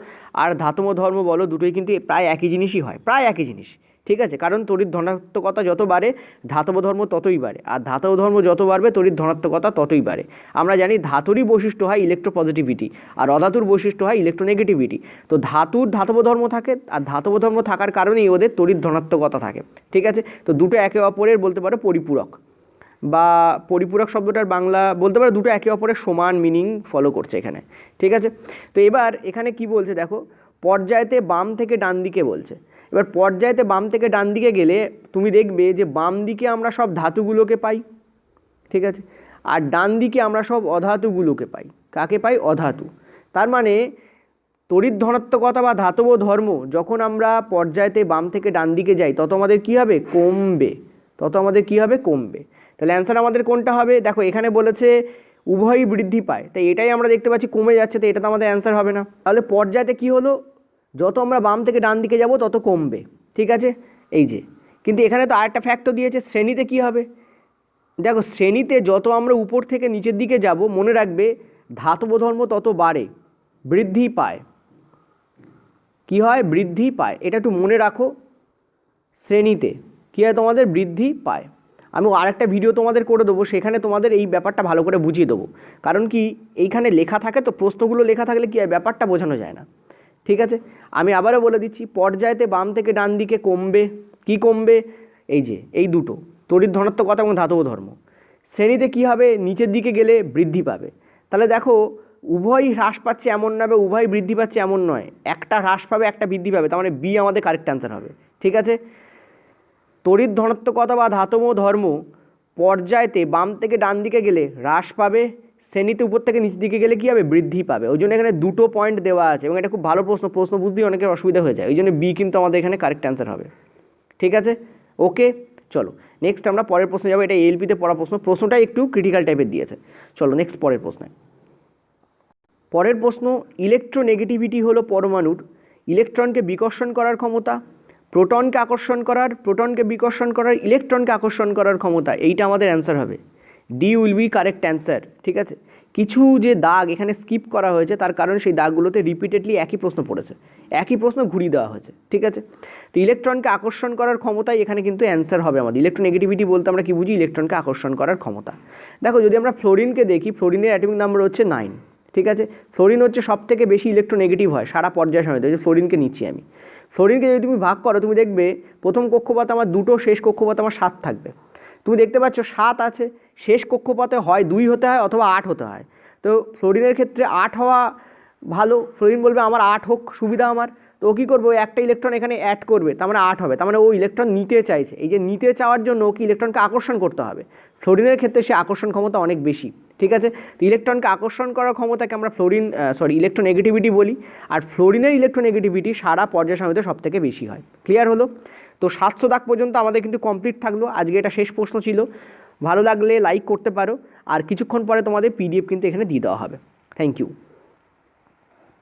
আর ধাতব ধর্ম বলো, দুটোই কিন্তু প্রায় একই জিনিসই হয়, প্রায় একই জিনিস, ঠিক আছে, কারণ তড়িৎ ধনাত্মকতা যত বাড়ে ধাতব ধর্ম ততই বাড়ে, আর ধাতব ধর্ম যত বাড়বে তড়িৎ ধনাত্মকতা ততই বাড়ে। আমরা জানি ধাতুরই বৈশিষ্ট্য হয় ইলেকট্রোপজিটিভিটি, আর অধাতুর বৈশিষ্ট্য হয় ইলেকট্রোনেগেটিভিটি। তো ধাতুর ধাতব ধর্ম থাকে, আর ধাতব ধর্ম থাকার কারণেই ওদের তড়িৎ ধনাত্মকতা থাকে। ঠিক আছে, তো দুটো একে অপরের বলতে পারো পরিপূরক, বা পরিপূরক শব্দটার বাংলা বলতে পারো দুটো একে অপরের সমান মিনিং ফলো করছে এখানে। ঠিক আছে, তো এবার এখানে কি বলছে দেখো, পর্যায়তে বাম থেকে ডান দিকে বলছে। এবার পর্যায়তে বাম থেকে ডান দিকে গেলে তুমি দেখবে যে বাম দিকে আমরা সব ধাতুগুলোকে পাই, ঠিক আছে, আর ডান দিকে আমরা সব অধাতুগুলোকে পাই। কাকে পাই? অধাতু। তার মানে তড়িৎ ধনাত্মকতা বা ধাতব ধর্ম যখন আমরা পর্যায়তে বাম থেকে ডান দিকে যাই তত আমাদের কী হবে? কমবে। তত আমাদের কী হবে? কমবে। তাহলে অ্যান্সার আমাদের কোনটা হবে? দেখো এখানে বলেছে উভয়ই বৃদ্ধি পায়, তাই এটাই আমরা দেখতে পাচ্ছি কমে যাচ্ছে, তো এটা তো আমাদের অ্যান্সার হবে না। তাহলে পর্যায়তে কী হলো? যত আমরা বাম থেকে ডান দিকে যাব তত কমবে। ঠিক আছে, এই যে, কিন্তু এখানে তো আরেকটা ফ্যাক্টর দিয়েছে, শ্রেণীতে কী হবে? দেখো শ্রেণীতে যত আমরা উপর থেকে নিচের দিকে যাব, মনে রাখবে ধাতব ধর্ম তত বাড়ে, বৃদ্ধি পায়। কি হয়? বৃদ্ধি পায়। এটা একটু মনে রাখো, শ্রেণীতে কী হয়? তোমাদের বৃদ্ধি পায়। আমি আরেকটা ভিডিও তোমাদের করে দেবো, সেখানে তোমাদের এই ব্যাপারটা ভালো করে বুঝিয়ে দেবো। কারণ কি, এইখানে লেখা থাকে তো, প্রশ্নগুলো লেখা থাকলে কী হয়? ব্যাপারটা বোঝানো যায় না। ঠিক আছে, আমি আবারও বলে দিচ্ছি, পর্যায়তে বাম থেকে ডান দিকে কমবে। কি কমবে? এই যে এই দুটো, তড়িৎ ধনাত্মকতা এবং ধাতব ধর্ম। শ্রেণীতে কি হবে? নিচের দিকে গেলে বৃদ্ধি পাবে। তাহলে দেখো উভয়ই হ্রাস পাচ্ছে এমন নয়, বা উভয় বৃদ্ধি পাচ্ছে এমন নয়, একটা হ্রাস পাবে একটা বৃদ্ধি পাবে, তার মানে বি আমাদের কারেক্ট অ্যান্সার হবে। ঠিক আছে, তড়িৎ ধনাত্মকতা বা ধাতব ধর্ম পর্যায়তে বাম থেকে ডান দিকে গেলে হ্রাস পাবে, শ্রেণীতে উপর থেকে নিচের দিকে গেলে কী হবে? বৃদ্ধি পাবে। ওই জন্য এখানে দুটো পয়েন্ট দেওয়া আছে, এবং এটা খুব ভালো প্রশ্ন বুঝতেই অনেকের অসুবিধা হয়ে যায়, ওই জন্য বি কিন্তু আমাদের এখানে কারেক্ট অ্যান্সার হবে। ঠিক আছে, ওকে, চলো নেক্সট আমরা পরের প্রশ্নে যাবো। এটা এলপিতে পড়া প্রশ্ন, প্রশ্নটা একটু ক্রিটিক্যাল টাইপের দিয়েছে। চলো নেক্সট পরের প্রশ্নে। পরের প্রশ্ন, ইলেকট্রোনেগেটিভিটি হলো পরমাণুর ইলেকট্রনকে বিকর্ষণ করার ক্ষমতা, প্রোটনকে আকর্ষণ করার, প্রোটনকে বিকর্ষণ করার, ইলেকট্রনকে আকর্ষণ করার ক্ষমতা। এইটা আমাদের অ্যান্সার হবে, D will be correct answer. ঠিক আছে, কিছু যে দাগ এখানে স্কিপ করা হয়েছে তার কারণ সেই দাগগুলোতে রিপিটেডলি একই প্রশ্ন পড়েছে, একই প্রশ্ন ঘুরিয়ে দেওয়া হয়েছে। ঠিক আছে, তো ইলেকট্রনকে আকর্ষণ করার ক্ষমতাই এখানে কিন্তু অ্যান্সার হবে আমাদের। ইলেকট্রোনেগেটিভিটি বলতে আমরা কি বুঝি? ইলেকট্রনকে আকর্ষণ করার ক্ষমতা। দেখো যদি আমরা ফ্লোরিনকে দেখি, ফ্লোরিনের অ্যাটমিক নাম্বার হচ্ছে 9। ঠিক আছে, ফ্লোরিন হচ্ছে সব থেকে বেশি ইলেকট্রোনেগেটিভ হয় সারা পর্যায় সমেত। যে ফ্লোরিনকে নিচ্ছি আমি, ফ্লোরিনকে যদি তুমি ভাগ করো তুমি দেখবে প্রথম কক্ষপথ আমার 2, শেষ কক্ষপথ আমার 7 থাকবে। তুমি দেখতে পাচ্ছ 7 আছে, শেষ কক্ষপথে হয় 2 হতে হয় অথবা 8 হতে হয়। তো ফ্লোরিনের ক্ষেত্রে 8 হওয়া ভালো, ফ্লোরিন বলবে আমার 8 হোক, সুবিধা আমার। তো ও কী করবে? ও একটা ইলেকট্রন এখানে অ্যাড করবে, তার মানে 8 হবে, তার মানে ও ইলেকট্রন নিতে চাইছে। এই যে নিতে চাওয়ার জন্য ওকে ইলেকট্রনকে আকর্ষণ করতে হবে। ফ্লোরিনের ক্ষেত্রে সে আকর্ষণ ক্ষমতা অনেক বেশি। ঠিক আছে, তো ইলেকট্রনকে আকর্ষণ করার ক্ষমতাকে আমরা ইলেকট্রোনেগেটিভিটি বলি, আর ফ্লোরিনের ইলেকট্রোনেগেটিভিটি সারা পর্যায় সারণীতে সব থেকে বেশি হয়। ক্লিয়ার হলো? তো 700 দাগ পর্যন্ত আমাদের কিন্তু কমপ্লিট থাকলো। আজকে এটা শেষ প্রশ্ন ছিল। ভালো লাগলে লাইক করতে পারো, আর কিছুক্ষণ পরে তোমাদের পিডিএফ কিন্তু এখানে দিয়ে দেওয়া হবে। Thank you.